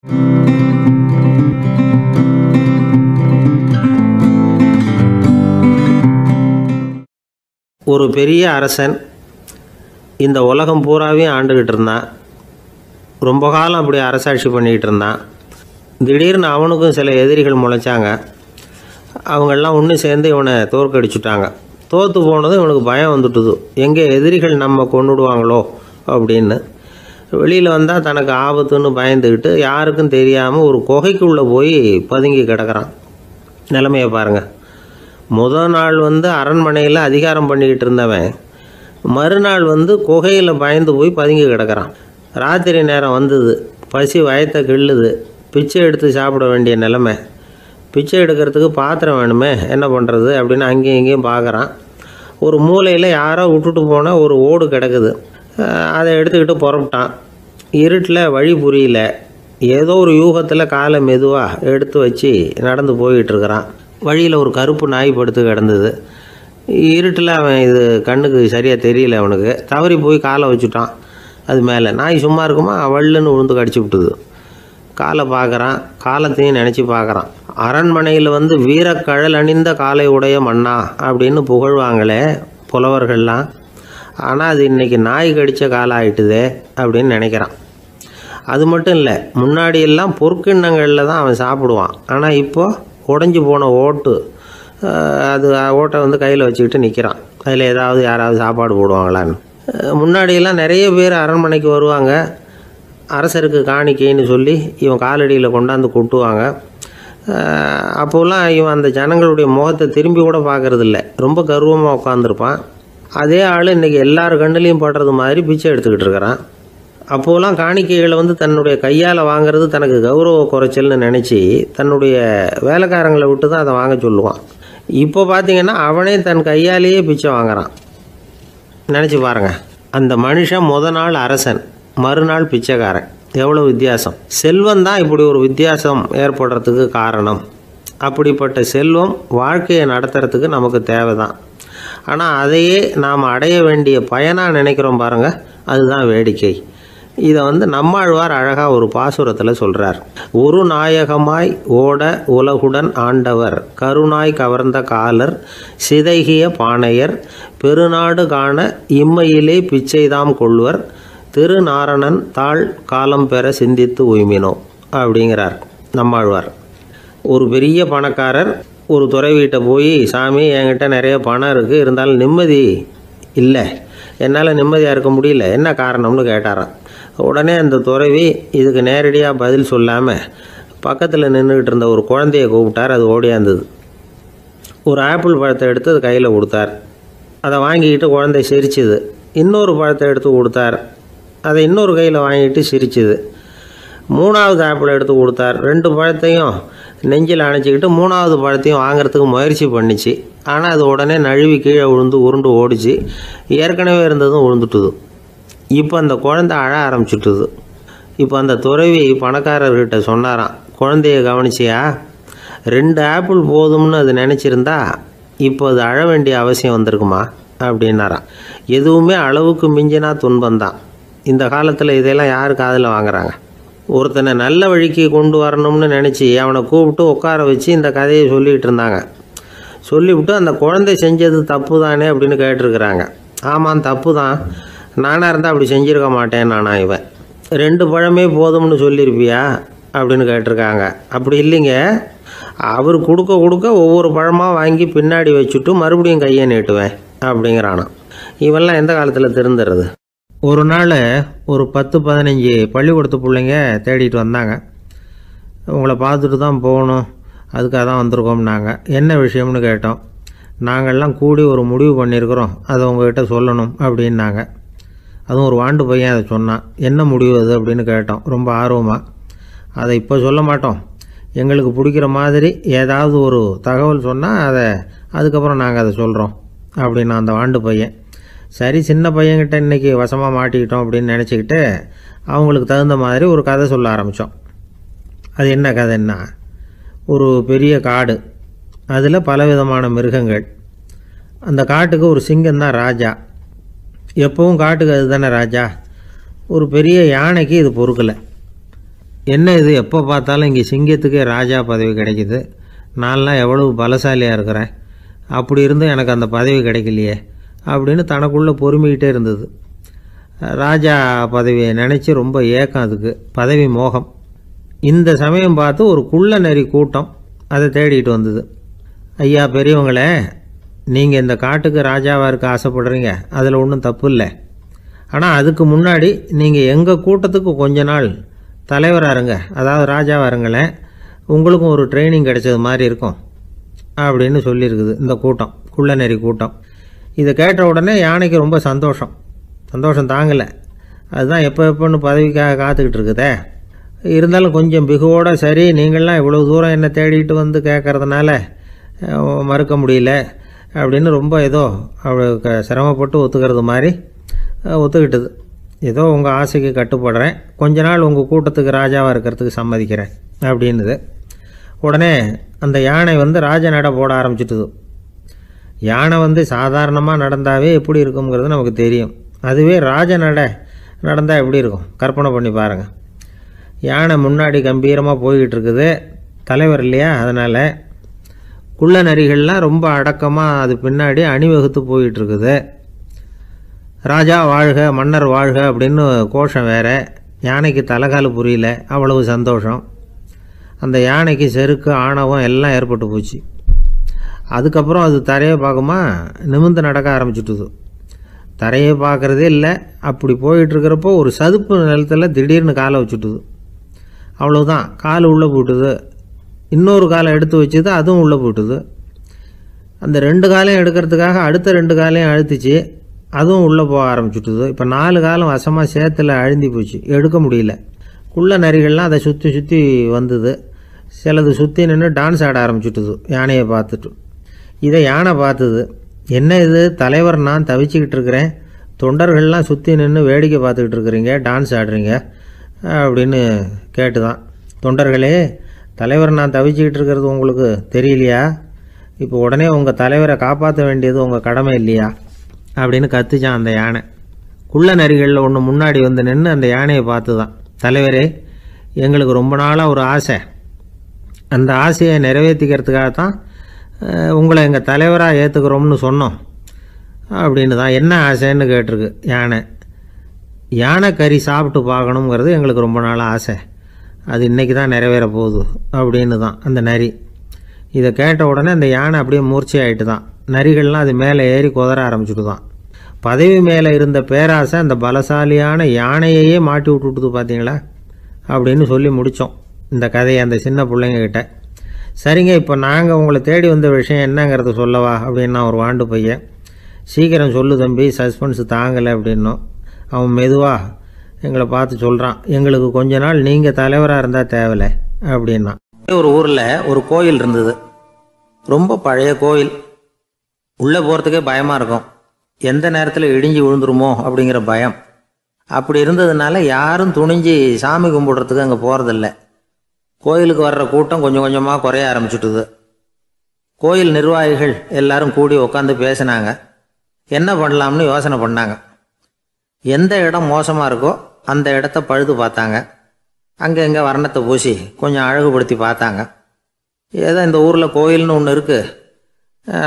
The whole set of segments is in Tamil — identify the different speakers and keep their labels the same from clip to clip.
Speaker 1: ஒரு பெரிய அரசன் இந்த உலகம் பூராவையும் ஆண்டுக்கிட்டு இருந்தான். ரொம்ப காலம் அப்படி அரசாட்சி பண்ணிக்கிட்டு இருந்தான். திடீர்னு அவனுக்கும் சில எதிரிகள் முளைச்சாங்க. அவங்கெல்லாம் ஒன்று சேர்ந்து இவனை தோற்கடிச்சுட்டாங்க. தோற்று போனதும் இவனுக்கு பயம் வந்துட்டுது, எங்கே எதிரிகள் நம்ம கொண்டுடுவாங்களோ அப்படின்னு. வெளியில் வந்தால் தனக்கு ஆபத்துன்னு பயந்துக்கிட்டு யாருக்கும் தெரியாமல் ஒரு குகைக்குள்ளே போய் பதுங்கி கிடக்கிறான். நிலைமையை பாருங்கள். முதல் நாள் அரண்மனையில் அதிகாரம் பண்ணிக்கிட்டு இருந்தவன் மறுநாள் குகையில் பயந்து போய் பதுங்கி கிடக்கிறான். ராத்திரி நேரம் வந்தது, பசி வயத்தை கிள்ளுது, பிச்சை எடுத்து சாப்பிட வேண்டிய நிலைமை. பிச்சை எடுக்கிறதுக்கு பாத்திரம் வேணுமே, என்ன பண்ணுறது அப்படின்னு அங்கேயும் இங்கேயும் பார்க்குறான். ஒரு மூலையில் யாரோ விட்டுட்டு போன ஒரு ஓடு கிடக்குது. அதை எடுத்துக்கிட்டு புறப்பட்டான். இருட்டில் வழி புரியல. ஏதோ ஒரு யூகத்தில் காலை மெதுவாக எடுத்து வச்சு நடந்து போயிட்டுருக்கிறான். வழியில் ஒரு கருப்பு நாய் படுத்து கிடந்தது. இருட்டில் அவன் இது கண்ணுக்கு சரியாக தெரியல. அவனுக்கு தவறி போய் காலை வச்சுட்டான் அது மேலே. நாய் சும்மா இருக்குமா, வள்ளுன்னு விழுந்து கடிச்சு விட்டுது. காலை பார்க்குறான், காலத்தையும் நினச்சி பார்க்குறான். அரண்மனையில் வீரக்கழல் அணிந்த காலை உடைய மன்னா அப்படின்னு புகழ்வாங்களே புலவர்கள்லாம். ஆனால் அது இன்றைக்கி நாய் கடித்த காலம் ஆகிட்டுதே அப்படின்னு நினைக்கிறான். அது மட்டும் இல்லை, முன்னாடியெல்லாம் பொற்கிண்ணங்களில் தான் அவன் சாப்பிடுவான். ஆனால் இப்போது உடஞ்சி போன ஓட்டு, அது ஓட்டை கையில் வச்சுக்கிட்டு நிற்கிறான். அதில் யாராவது சாப்பாடு போடுவாங்களான்னு. முன்னாடியெல்லாம் நிறைய பேர் அரண்மனைக்கு வருவாங்க. அரசருக்கு காணிக்கைன்னு சொல்லி இவன் காலடியில் கொண்டாந்து கொட்டுவாங்க. அப்போலாம் இவன் அந்த ஜனங்களுடைய முகத்தை திரும்பி கூட பார்க்குறதில்ல. ரொம்ப கர்வமாக உட்காந்துருப்பான். அதே ஆள் இன்றைக்கி எல்லார் கண்ணுலேயும் படுறது மாதிரி பிச்சை எடுத்துக்கிட்டு இருக்கிறான். அப்போலாம் காணிக்கைகளை தன்னுடைய கையால் வாங்கிறது தனக்கு கௌரவ குறைச்சல்னு நினச்சி தன்னுடைய வேலைக்காரங்களை விட்டு தான் அதை வாங்க சொல்லுவான். இப்போ பார்த்திங்கன்னா அவனே தன் கையாலேயே பிச்சை வாங்குறான். நினச்சி பாருங்கள். அந்த மனுஷன் முதல் நாள் அரசன், மறுநாள் பிச்சைக்காரன். எவ்வளோ வித்தியாசம். செல்வம் தான் இப்படி ஒரு வித்தியாசம் ஏற்படுறதுக்கு காரணம். அப்படிப்பட்ட செல்வம் வாழ்க்கையை நடத்துறதுக்கு நமக்கு தேவை தான். ஆனால் அதையே நாம் அடைய வேண்டிய பயனாக நினைக்கிறோம் பாருங்கள், அதுதான் வேடிக்கை. இதை நம்மாழ்வார் அழகாக ஒரு பாசுரத்தில் சொல்கிறார். ஒரு நாயகமாய் ஓட உலகுடன் ஆண்டவர், கருணாய் கவர்ந்த காலர், சிதைகிய பானையர், பெருநாடு காண இம்மையிலே பிச்சைதாம் கொள்வர், திருநாரணன் தாழ் காலம் பெற சிந்தித்து உய்மினோ அப்படிங்கிறார் நம்மாழ்வார். ஒரு பெரிய பணக்காரர் ஒரு துறவிகிட்ட போய், சாமி என்கிட்ட நிறைய பணம் இருக்குது, இருந்தாலும் நிம்மதி இல்லை, என்னால் நிம்மதியாக இருக்க முடியல, என்ன காரணம்னு கேட்டாராம். உடனே அந்த துறவி இதுக்கு நேரடியாக பதில் சொல்லாமல் பக்கத்தில் நின்றுக்கிட்டு இருந்த ஒரு குழந்தைய கூப்பிட்டார். அது ஓடியாந்தது. ஒரு ஆப்பிள் பழத்தை எடுத்து அது கையில் கொடுத்தார். அதை வாங்கிக்கிட்டு குழந்தை சிரிச்சுது. இன்னொரு பழத்தை எடுத்து கொடுத்தார். அதை இன்னொரு கையில் வாங்கிட்டு சிரிச்சுது. மூணாவது ஆப்பிள் எடுத்து கொடுத்தார். 2 பழத்தையும் நெஞ்சில் அணைச்சிக்கிட்டு 3ஆவது பழத்தையும் வாங்கிறதுக்கு முயற்சி பண்ணிச்சு. ஆனால் அது உடனே நழுவி கீழே விழுந்து உருண்டு ஓடிச்சு. ஏற்கனவே இருந்ததும் விழுந்துட்டுது. இப்போ அந்த குழந்தை அழ ஆரம்பிச்சுட்டுது. இப்போ அந்த துறவி பணக்காரர்கிட்ட சொன்னாராம், குழந்தைய கவனிச்சியா, 2 ஆப்பிள் போதும்னு அது நினச்சிருந்தா இப்போ அது அழ வேண்டிய அவசியம் வந்திருக்குமா அப்படின்னாராம். எதுவுமே அளவுக்கு மிஞ்சினா துன்பந்தான். இந்த காலத்தில் இதெல்லாம் யார் காதில் வாங்குறாங்க? ஒருத்தனை நல்ல வழிக்கு கொண்டு வரணும்னு நினச்சி அவனை கூப்பிட்டு உட்கார வச்சு இந்த கதையை சொல்லிகிட்டு இருந்தாங்க. சொல்லிவிட்டு அந்த குழந்தை செஞ்சது தப்பு தானே அப்படின்னு கேட்டிருக்கிறாங்க. ஆமாம், தப்பு தான், நானாக இருந்தால் அப்படி செஞ்சுருக்க மாட்டேன் நானா இவன். 2 பழமே போதும்னு சொல்லியிருப்பியா அப்படின்னு கேட்டிருக்காங்க. அப்படி இல்லைங்க, அவர் கொடுக்க கொடுக்க ஒவ்வொரு பழமாக வாங்கி பின்னாடி வச்சுட்டு மறுபடியும் கையை நீட்டுவேன் அப்படிங்கிறானா. இவெல்லாம் எந்த காலத்தில் திருந்துறது? ஒரு நாள் ஒரு 10-15 பள்ளிக்கூடத்து பிள்ளைங்க தேடிட்டு வந்தாங்க. உங்களை பார்த்துட்டு தான் போகணும், அதுக்காக தான் வந்திருக்கோம்னாங்க. என்ன விஷயம்னு கேட்டோம். நாங்கள்லாம் கூடி ஒரு முடிவு பண்ணியிருக்கிறோம், அதை உங்கள்கிட்ட சொல்லணும் அப்படின்னாங்க. அதுவும் ஒரு வாண்டு பையன் அதை சொன்னான். என்ன முடிவு அது அப்படின்னு கேட்டோம் ரொம்ப ஆர்வமாக. அதை இப்போ சொல்ல மாட்டோம், எங்களுக்கு பிடிக்கிற மாதிரி ஏதாவது ஒரு தகவல் சொன்னால் அதுக்கப்புறம் நாங்கள் அதை சொல்கிறோம் அப்படின்னா அந்த வாண்டு பையன். சரி, சின்ன பையன்கிட்ட இன்றைக்கி வசமாக மாட்டிக்கிட்டோம் அப்படின்னு நினச்சிக்கிட்டு அவங்களுக்கு தகுந்த மாதிரி ஒரு கதை சொல்ல ஆரம்பித்தோம். அது என்ன கதைன்னா, ஒரு பெரிய காடு, அதில் பலவிதமான மிருகங்கள். அந்த காட்டுக்கு ஒரு சிங்கம் தான் ராஜா. எப்பவும் காட்டுக்கு அது தானே ராஜா. ஒரு பெரிய யானைக்கு இது பொறுக்கலை. என்ன இது எப்போ பார்த்தாலும் இங்கே சிங்கத்துக்கே ராஜா பதவி கிடைக்குது, நான்லாம் எவ்வளவு பலசாலியாக இருக்கிறேன், அப்படி இருந்தும் எனக்கு அந்த பதவி கிடைக்கலையே அப்படின்னு தனக்குள்ளே பொறுமிக்கிட்டே இருந்தது. ராஜா பதவியை நினச்சி ரொம்ப ஏக்கம், அதுக்கு பதவி மோகம். இந்த சமயம் பார்த்து ஒரு குள்ள நரி கூட்டம் அதை தேடிட்டு வந்தது. ஐயா பெரியவங்களே, நீங்கள் இந்த காட்டுக்கு ராஜாவாக இருக்க ஆசைப்படுறீங்க, அதில் ஒன்றும் தப்பு இல்லை. ஆனால் அதுக்கு முன்னாடி நீங்கள் எங்கள் கூட்டத்துக்கு கொஞ்ச நாள் தலைவராக இருங்க, அதாவது ராஜாவாக இருங்களேன், உங்களுக்கும் ஒரு ட்ரைனிங் கிடைச்சது மாதிரி இருக்கும் அப்படின்னு சொல்லியிருக்குது இந்த கூட்டம், குள்ள நெறி கூட்டம். இதை கேட்ட உடனே யானைக்கு ரொம்ப சந்தோஷம் தாங்கலை. அதுதான் எப்போன்னு பதவிக்காக காத்துக்கிட்டு இருக்குதே. இருந்தாலும் கொஞ்சம் பிகுவோட, சரி நீங்கள்லாம் இவ்வளோ தூரம் என்னை தேடிட்டு வந்து கேட்குறதுனால மறுக்க முடியல அப்படின்னு ரொம்ப ஏதோ அவளுக்கு சிரமப்பட்டு ஒத்துக்கிறது மாதிரி ஒத்துக்கிட்டது. ஏதோ உங்கள் ஆசைக்கு கட்டுப்படுறேன், கொஞ்ச நாள் உங்கள் கூட்டத்துக்கு ராஜாவாக இருக்கிறதுக்கு சம்மதிக்கிறேன் அப்படின்னுது. உடனே அந்த யானை ராஜ நட போட ஆரம்பிச்சிட்டுது. யானை சாதாரணமாக நடந்தாவே எப்படி இருக்குங்கிறது நமக்கு தெரியும். அதுவே ராஜ நடந்தால் எப்படி இருக்கும் கற்பனை பண்ணி பாருங்கள். யானை முன்னாடி கம்பீரமாக போய்கிட்டு இருக்குது, தலைவர் இல்லையா, அதனால் குள்ள நரிகள்லாம் ரொம்ப அடக்கமாக அது பின்னாடி அணிவகுத்து போயிட்டுருக்குது. ராஜா வாழ்க, மன்னர் வாழ்க அப்படின்னு கோஷம் வேறு. யானைக்கு தலைகால புரியல, அவ்வளவு சந்தோஷம். அந்த யானைக்கு செருக்கு ஆணவம் எல்லாம் ஏற்பட்டு போச்சு. அதுக்கப்புறம் அது தரையை பார்க்குமா, நிமிர்ந்து நடக்க ஆரம்பிச்சுட்டுது. தரையை பார்க்குறதே இல்லை. அப்படி போயிட்டுருக்கிறப்போ ஒரு சதுப்பு நிலத்தில் திடீர்னு காலை வச்சுட்டுது. அவ்வளோதான், கால் உள்ளே போயிட்டுது. இன்னொரு காலை எடுத்து வச்சுது, அதுவும் உள்ளே போயிட்டுது. அந்த 2 காலையும் எடுக்கிறதுக்காக அடுத்த 2 காலையும் அழுத்திச்சு, அதுவும் உள்ளே போக ஆரம்பிச்சுட்டுது. இப்போ 4 காலம் வசமாக சேத்துல அழுந்தி போச்சு, எடுக்க முடியல. குள்ள நரிகள்லாம் அதை சுற்றி வந்தது. சிலது சுற்றி நின்று டான்ஸ் ஆட ஆரம்பிச்சுட்டுது யானையை பார்த்துட்டு. இதை யானை பார்த்தது. என்ன இது தலைவர், நான் தவிச்சிக்கிட்டு இருக்கிறேன், தொண்டர்கள்லாம் சுற்றி நின்று வேடிக்கை பார்த்துக்கிட்டு இருக்கிறீங்க, டான்ஸ் ஆடுறீங்க அப்படின்னு கேட்டுதான். தொண்டர்களே, தலைவர் நான் தவிச்சிக்கிட்டு இருக்கிறது உங்களுக்கு தெரியலையா? இப்போ உடனே உங்கள் தலைவரை காப்பாற்ற வேண்டியது உங்கள் கடமை இல்லையா அப்படின்னு கத்துச்சான் அந்த யானை. குள்ள நரிகளில் ஒன்று முன்னாடி நின்று அந்த யானையை பார்த்து தான், தலைவரே எங்களுக்கு ரொம்ப நாளாக ஒரு ஆசை, அந்த ஆசையை நிறைவேற்றிக்கிறதுக்காகத்தான் உங்களை எங்கள் தலைவராக ஏற்றுக்கிறோம்னு சொன்னோம் அப்படின்னு தான். என்ன ஆசைன்னு கேட்டிருக்கு யானை. யானை கறி சாப்பிட்டு பார்க்கணுங்கிறது எங்களுக்கு ரொம்ப நாளாக ஆசை, அது இன்றைக்கி தான் நிறைவேற போகுது அப்படின்னு தான் அந்த நரி. இதை கேட்ட உடனே அந்த யானை அப்படியே மூர்ச்சி ஆகிட்டு தான். நரிகள்லாம் அது மேலே ஏறி குதற ஆரம்பிச்சுட்டு தான். பதவி மேலே இருந்த பேராசை அந்த பலசாலியான யானையையே மாட்டி விட்டுட்டுது பார்த்தீங்களா அப்படின்னு சொல்லி முடித்தோம் இந்த கதையை அந்த சின்ன பிள்ளைங்கக்கிட்ட. சரிங்க, இப்போ நாங்கள் உங்களை தேடி வந்த விஷயம் என்னங்கிறத சொல்லவா அப்படின்னா ஒரு வாண்டு பையன். சீக்கிரம் சொல்லு தம்பி, சஸ்பென்ஸ் தாங்கலை அப்படின்னோம். அவன் மெதுவாக எங்களை பார்த்து சொல்கிறான், எங்களுக்கு கொஞ்ச நாள் நீங்கள் தலைவராக இருந்தால் தேவலை அப்படின்னா. ஒரு ஊரில் ஒரு கோயில் இருந்தது, ரொம்ப பழைய கோயில். உள்ளே போகிறதுக்கே பயமாக இருக்கும், எந்த நேரத்தில் இடிஞ்சு விழுந்துருமோ அப்படிங்கிற பயம். அப்படி இருந்ததுனால யாரும் துணிஞ்சு சாமி கும்பிடுறதுக்கு அங்கே போகிறதில்ல. கோயிலுக்கு வர்ற கூட்டம் கொஞ்சம் கொஞ்சமாக குறைய ஆரம்பிச்சுட்டுது. கோயில் நிர்வாகிகள் எல்லாரும் கூடி உட்காந்து பேசினாங்க, என்ன பண்ணலாம்னு யோசனை பண்ணாங்க. எந்த இடம் மோசமாக இருக்கோ அந்த இடத்த பழுது பார்த்தாங்க. அங்கே எங்கே வர்ணத்தை பூசி கொஞ்சம் அழகுபடுத்தி பார்த்தாங்க. ஏதோ இந்த ஊரில் கோயில்னு ஒன்று இருக்குது,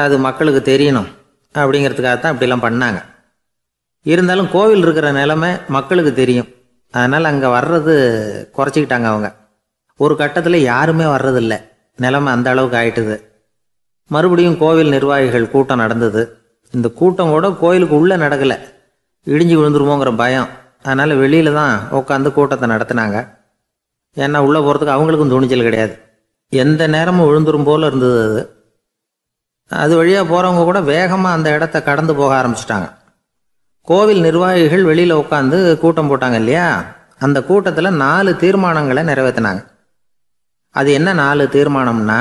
Speaker 1: அது மக்களுக்கு தெரியணும் அப்படிங்கிறதுக்காகத்தான் இப்படிலாம் பண்ணாங்க. இருந்தாலும் கோவில் இருக்கிற நிலைமை மக்களுக்கு தெரியும், அதனால் அங்கே வர்றது குறைச்சிக்கிட்டாங்க அவங்க. ஒரு கட்டத்தில் யாருமே வர்றதில்லை, நிலைமை அந்த அளவுக்கு ஆயிட்டுது. மறுபடியும் கோவில் நிர்வாகிகள் கூட்டம் நடந்தது. இந்த கூட்டம் கூட கோயிலுக்கு உள்ளே நடக்கலை, இடிஞ்சு விழுந்துருமோங்கிற பயம். அதனால் வெளியில் தான் உட்காந்து கூட்டத்தை நடத்தினாங்க. ஏன்னா உள்ளே போகிறதுக்கு அவங்களுக்கும் துணிச்சல் கிடையாது, எந்த நேரமும் விழுந்துரும் போல் இருந்தது அது. அது வழியாக போகிறவங்க கூட வேகமாக அந்த இடத்த கடந்து போக ஆரம்பிச்சிட்டாங்க. கோவில் நிர்வாகிகள் வெளியில் உட்காந்து கூட்டம் போட்டாங்க இல்லையா, அந்த கூட்டத்தில் 4 தீர்மானங்களை நிறைவேற்றினாங்க. அது என்ன 4 தீர்மானம்னா,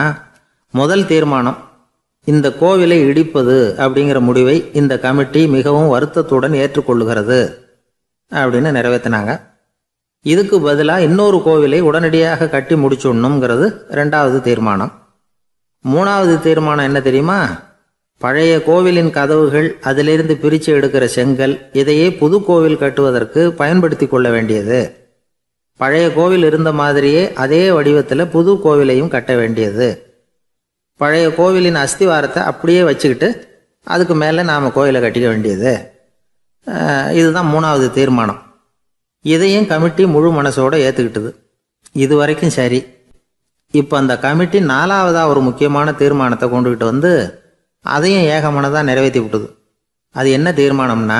Speaker 1: முதல் தீர்மானம், இந்த கோவிலை இடிப்பது அப்படிங்கிற முடிவை இந்த கமிட்டி மிகவும் வருத்தத்துடன் ஏற்றுக்கொள்ளுகிறது அப்படின்னு நிறைவேற்றினாங்க. இதுக்கு பதிலாக இன்னொரு கோவிலை உடனடியாக கட்டி முடிச்சுடணுங்கிறது 2வது தீர்மானம். 3வது தீர்மானம் என்ன தெரியுமா, பழைய கோவிலின் கதவுகள், அதிலிருந்து பிரித்து எடுக்கிற செங்கல், இதையே புது கோவில் கட்டுவதற்கு பயன்படுத்தி கொள்ள வேண்டியது பழைய கோவில் இருந்த மாதிரியே அதே வடிவத்தில் புது கோவிலையும் கட்ட வேண்டியது. பழைய கோவிலின் அஸ்திவாரத்தை அப்படியே வச்சுக்கிட்டு அதுக்கு மேலே நாம் கோயிலை கட்டிக்க வேண்டியது. இதுதான் 3வது தீர்மானம். இதையும் கமிட்டி முழு மனசோடு ஏற்றுக்கிட்டது. இது வரைக்கும் சரி. இப்போ அந்த கமிட்டி 4வதாக ஒரு முக்கியமான தீர்மானத்தை கொண்டுக்கிட்டு வந்து அதையும் ஏகமனதாக நிறைவேற்றி விட்டுது. அது என்ன தீர்மானம்னா,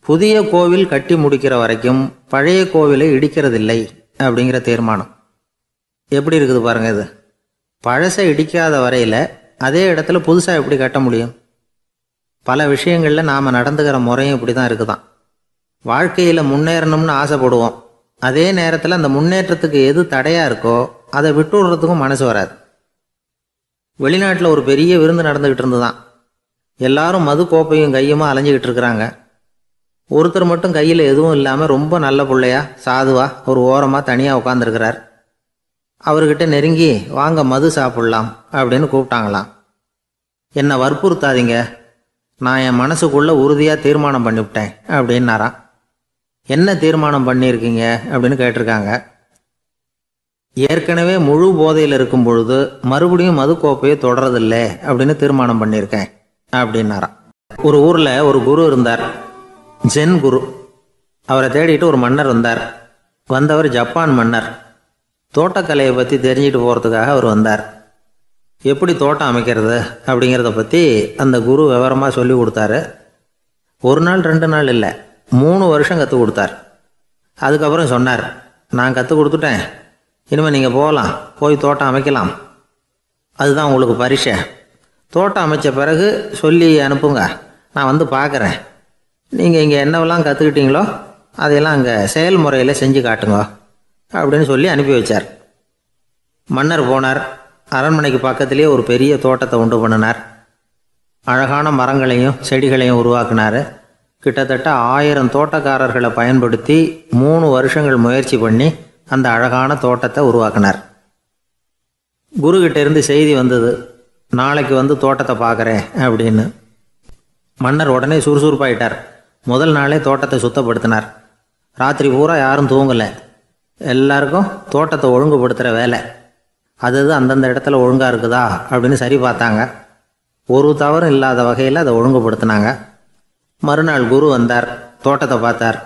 Speaker 1: புதிய கோவில் கட்டி முடிக்கிற வரைக்கும் பழைய கோவிலை இடிக்கிறதில்லை அப்படிங்கிற தீர்மானம். எப்படி இருக்குது பாருங்கள் இது. பழசை இடிக்காத வரையில் அதே இடத்துல புதுசாக எப்படி கட்ட முடியும்? பல விஷயங்களில் நாம் நடந்துக்கிற முறையும் இப்படி தான் இருக்குதான். வாழ்க்கையில் முன்னேறணும்னு ஆசைப்படுவோம். அதே நேரத்தில் அந்த முன்னேற்றத்துக்கு எது தடையாக இருக்கோ அதை விட்டு விடுறதுக்கும் மனசு வராது. வெளிநாட்டில் ஒரு பெரிய விருந்து நடந்துக்கிட்டு இருந்துதான். எல்லாரும் மது கோப்பையும் கையுமா அலைஞ்சிக்கிட்டு இருக்கிறாங்க. ஒருத்தர் மட்டும் கையில் எதுவும் இல்லாமல் ரொம்ப நல்ல பிள்ளையா சாதுவா ஒரு ஓரமாக தனியாக உட்காந்துருக்கிறார். அவர்கிட்ட நெருங்கி வாங்க மது சாப்பிட்லாம் அப்படின்னு கூப்பிட்டாங்களாம். என்னை வற்புறுத்தாதீங்க, நான் என் மனசுக்குள்ளே உறுதியாக தீர்மானம் பண்ணிவிட்டேன் அப்படின்னாராம். என்ன தீர்மானம் பண்ணியிருக்கீங்க அப்படின்னு கேட்டிருக்காங்க. ஏற்கனவே முழு போதையில் இருக்கும் பொழுது மறுபடியும் மது கோப்பையை தொடரதில்லை அப்படின்னு தீர்மானம் பண்ணியிருக்கேன் அப்படின்னாராம். ஒரு ஊரில் ஒரு குரு இருந்தார், ஜென் குரு. அவரை தேடிட்டு ஒரு மன்னர் வந்தார். வந்தவர் ஜப்பான் மன்னர். தோட்டக்கலையை பற்றி தெரிஞ்சுட்டு போகிறதுக்காக அவர் வந்தார். எப்படி தோட்டம் அமைக்கிறது அப்படிங்கிறத பற்றி அந்த குரு விவரமாக சொல்லி கொடுத்தாரு. 1 நாள் 2 நாள் இல்லை, 3 வருஷம் கற்றுக் கொடுத்தார். அதுக்கப்புறம் சொன்னார், நான் கற்றுக் கொடுத்துட்டேன், இனிமேல் நீங்கள் போகலாம், போய் தோட்டம் அமைக்கலாம். அதுதான் உங்களுக்கு பரிசை. தோட்டம் அமைச்ச பிறகு சொல்லி அனுப்புங்க, நான் வந்து பார்க்குறேன். நீங்கள் இங்கே என்னவெல்லாம் கற்றுக்கிட்டீங்களோ அதையெல்லாம் அங்கே செயல்முறையில் செஞ்சு காட்டுங்க அப்படின்னு சொல்லி அனுப்பி வச்சார். மன்னர் போனார். அரண்மனைக்கு பக்கத்திலேயே ஒரு பெரிய தோட்டத்தை உண்டு பண்ணினார். அழகான மரங்களையும் செடிகளையும் உருவாக்கினார். கிட்டத்தட்ட 1000 தோட்டக்காரர்களை பயன்படுத்தி 3 வருஷங்கள் முயற்சி பண்ணி அந்த அழகான தோட்டத்தை உருவாக்கினார். குருக்கிட்ட இருந்து செய்தி வந்தது, நாளைக்கு வந்து தோட்டத்தை பார்க்குறேன் அப்படின்னு. மன்னர் உடனே சுறுசுறுப்பாயிட்டார். முதல் நாளே தோட்டத்தை சுத்தப்படுத்தினார். ராத்திரி பூரா யாரும் தூங்கலை. எல்லாருக்கும் தோட்டத்தை ஒழுங்குபடுத்துகிற வேலை. அது அந்தந்த இடத்துல ஒழுங்காக இருக்குதா அப்படின்னு சரி பார்த்தாங்க. ஒரு தவறும் இல்லாத வகையில் அதை ஒழுங்குபடுத்தினாங்க. மறுநாள் குரு வந்தார், தோட்டத்தை பார்த்தார்.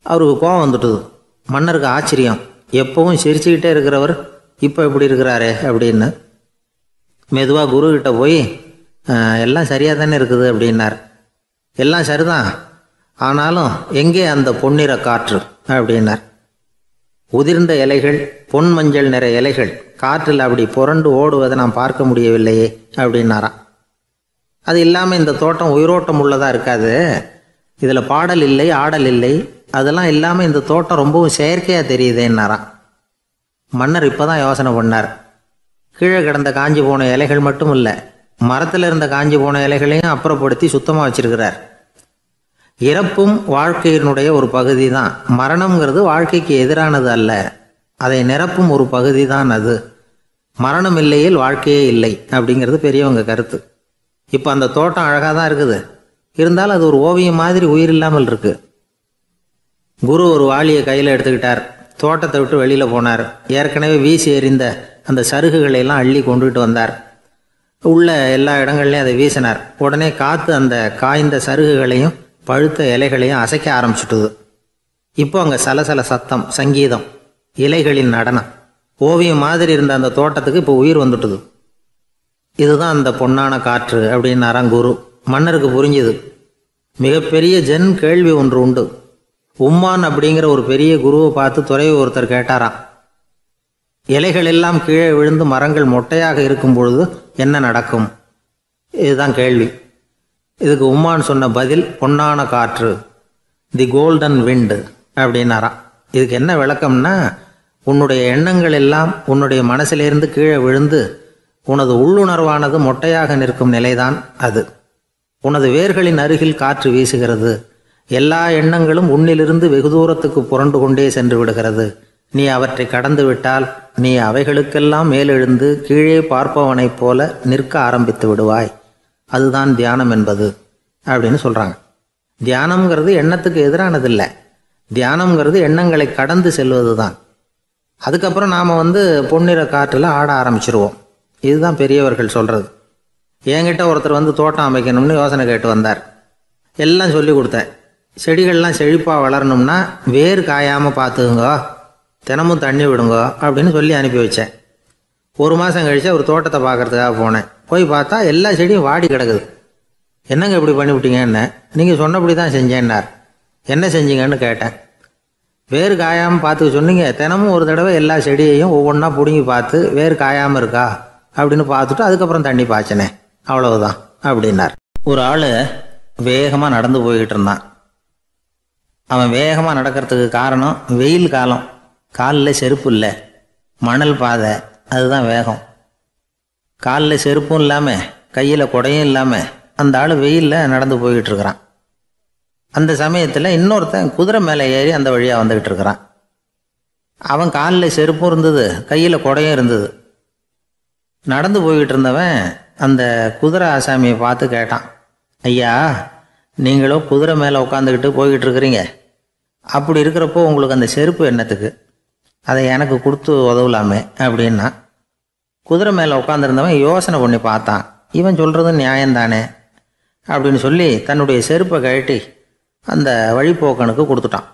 Speaker 1: அவருக்கு கோபம் வந்துட்டுது. மன்னருக்கு ஆச்சரியம், எப்பவும் சிரிச்சுக்கிட்டே இருக்கிறவர் இப்போ எப்படி இருக்கிறாரே அப்படின்னு. மெதுவாக குருக்கிட்ட போய் எல்லாம் சரியாக தானே இருக்குது அப்படின்னார். எல்லாம் சரிதான், ஆனாலும் எங்கே அந்த பொன்னிற காற்று அப்படின்னார். உதிர்ந்த இலைகள், பொன் மஞ்சள் நிற இலைகள் காற்றில் அப்படி புரண்டு ஓடுவதை நான் பார்க்க முடியவில்லையே அப்படின்னாராம். அது இல்லாமல் இந்த தோட்டம் உயிரோட்டம் உள்ளதாக இருக்காது, இதில் பாடல் இல்லை, ஆடல் இல்லை, அதெல்லாம் இல்லாமல் இந்த தோட்டம் ரொம்பவும் செயற்கையாக தெரியுதுன்னாராம். மன்னர் இப்போ தான் யோசனை பண்ணார். கீழே கிடந்த காஞ்சி போன இலைகள் மட்டும் இல்லை, மரத்தில் இருந்த காஞ்சி போன இலைகளையும் அப்புறப்படுத்தி சுத்தமாக வச்சிருக்கிறார். இறப்பும் வாழ்க்கையினுடைய ஒரு பகுதி தான். மரணம்ங்கிறது வாழ்க்கைக்கு எதிரானது அல்ல, அதை நிரப்பும் ஒரு பகுதி தான் அது. மரணம் இல்லையில் வாழ்க்கையே இல்லை அப்படிங்கிறது பெரியவங்க கருத்து. இப்போ அந்த தோட்டம் அழகாக தான் இருக்குது, இருந்தாலும் அது ஒரு ஓவியம் மாதிரி உயிர் இல்லாமல் இருக்கு. குரு ஒரு வாளியை கையில் எடுத்துக்கிட்டார். தோட்டத்தை விட்டு வெளியில் போனார். ஏற்கனவே வீசி எறிந்த அந்த சருகுகளை எல்லாம் அள்ளி கொண்டுகிட்டு வந்தார். உள்ள எல்லா இடங்கள்லையும் அதை வீசினார். உடனே காற்று அந்த காய்ந்த சருகுகளையும் பழுத்த இலைகளையும் அசைக்க ஆரம்பிச்சுட்டுது. இப்போ அங்கே சலசல சத்தம், சங்கீதம், இலைகளின் நடனம், ஓவியம் மாதிரி இருந்த அந்த தோட்டத்துக்கு இப்போ உயிர் வந்துட்டுது. இதுதான் அந்த பொன்னான காற்று அப்படின்னாராம் குரு. மன்னருக்கு புரிஞ்சுது. மிகப்பெரிய ஜென் கேள்வி ஒன்று உண்டு. உம்மான் அப்படிங்கிற ஒரு பெரிய குருவை பார்த்து துறவி ஒருத்தர் கேட்டாராம், இலைகள் எல்லாம் கீழே விழுந்து மரங்கள் மொட்டையாக இருக்கும் பொழுது என்ன நடக்கும்? இதுதான் கேள்வி. இதுக்கு உம்மான் சொன்ன பதில் பொன்னான காற்று, தி கோல்டன் விண்டு அப்படின்னாராம். இதுக்கு என்ன விளக்கம்னா, உன்னுடைய எண்ணங்கள் எல்லாம் உன்னுடைய மனசிலிருந்து கீழே விழுந்து உனது உள்ளுணர்வானது மொட்டையாக நிற்கும் நிலைதான் அது. உனது வேர்களின் அருகில் காற்று வீசுகிறது. எல்லா எண்ணங்களும் உன்னிலிருந்து வெகு தூரத்துக்கு புரண்டு கொண்டே சென்று விடுகிறது. நீ அவற்றை கடந்து விட்டால் நீ அவைகளுக்கெல்லாம் மேலெழுந்து கீழே பார்ப்பவனைப் போல நிற்க ஆரம்பித்து விடுவாய். அதுதான் தியானம் என்பது அப்படின்னு சொல்கிறாங்க. தியானம்ங்கிறது எண்ணத்துக்கு எதிரானதில்லை, தியானம்ங்கிறது எண்ணங்களை கடந்து செல்வது தான். அதுக்கப்புறம் நாம் பொன்னிற காற்றில் ஆட ஆரம்பிச்சிருவோம். இதுதான் பெரியவர்கள் சொல்கிறது. என்கிட்ட ஒருத்தர் தோட்டம் அமைக்கணும்னு யோசனை கேட்டு வந்தார். எல்லாம் சொல்லி கொடுத்தேன். செடிகள்லாம் செழிப்பாக வளரணும்னா வேர் காயாமல் பார்த்துக்குங்கோ, தினமும் தண்ணி விடுங்கோ அப்படின்னு சொல்லி அனுப்பி வச்சேன். ஒரு மாதம் கழித்து ஒரு தோட்டத்தை பார்க்குறதுக்காக போனேன். போய் பார்த்தா எல்லா செடியும் வாடி கிடக்குது. என்னங்க இப்படி பண்ணிவிட்டீங்கன்னு. நீங்கள் சொன்னபடி தான் செஞ்சேன்னார். என்ன செஞ்சீங்கன்னு கேட்டேன். வேர் காயாமல் பார்த்துக்க சொன்னீங்க, தினமும் ஒரு தடவை எல்லா செடியையும் ஒவ்வொன்றா பிடுங்கி பார்த்து வேர் காயாமல் இருக்கா அப்படின்னு பார்த்துட்டு அதுக்கப்புறம் தண்ணி பாய்ச்சினேன், அவ்வளவுதான் அப்படின்னார். ஒரு ஆள் வேகமாக நடந்து போய்கிட்டு இருந்தான். அவன் வேகமாக நடக்கிறதுக்கு காரணம் வெயில் காலம், காலில் செருப்பு இல்லை, மணல் பாதை, அதுதான் வேகம். காலில் செருப்பும் இல்லாமல் கையில் குடையும் இல்லாமல் அந்த ஆள் வெயிலில் நடந்து போய்கிட்டு இருக்கிறான். அந்த சமயத்தில் இன்னொருத்தன் குதிரை மேலே ஏறி அந்த வழியாக வந்துக்கிட்டு இருக்கிறான். அவன் காலில் செருப்பும் இருந்தது, கையில் குடையும் இருந்தது. நடந்து போய்கிட்டு இருந்தவன் அந்த குதிரை ஆசாமியை பார்த்து கேட்டான், ஐயா, நீங்களும் குதிரை மேலே உட்காந்துக்கிட்டு போய்கிட்டு இருக்கிறீங்க, அப்படி இருக்கிறப்போ உங்களுக்கு அந்த செருப்பு என்னத்துக்கு? அதை எனக்கு கொடுத்து உதவலாமே அப்படின்னா. குதிரை மேலே உட்காந்துருந்தவன் யோசனை பண்ணி பார்த்தான். இவன் சொல்கிறது நியாயம்தானே அப்படின்னு சொல்லி தன்னுடைய செருப்பை கழட்டி அந்த வழிப்போக்கனுக்கு கொடுத்துட்டான்.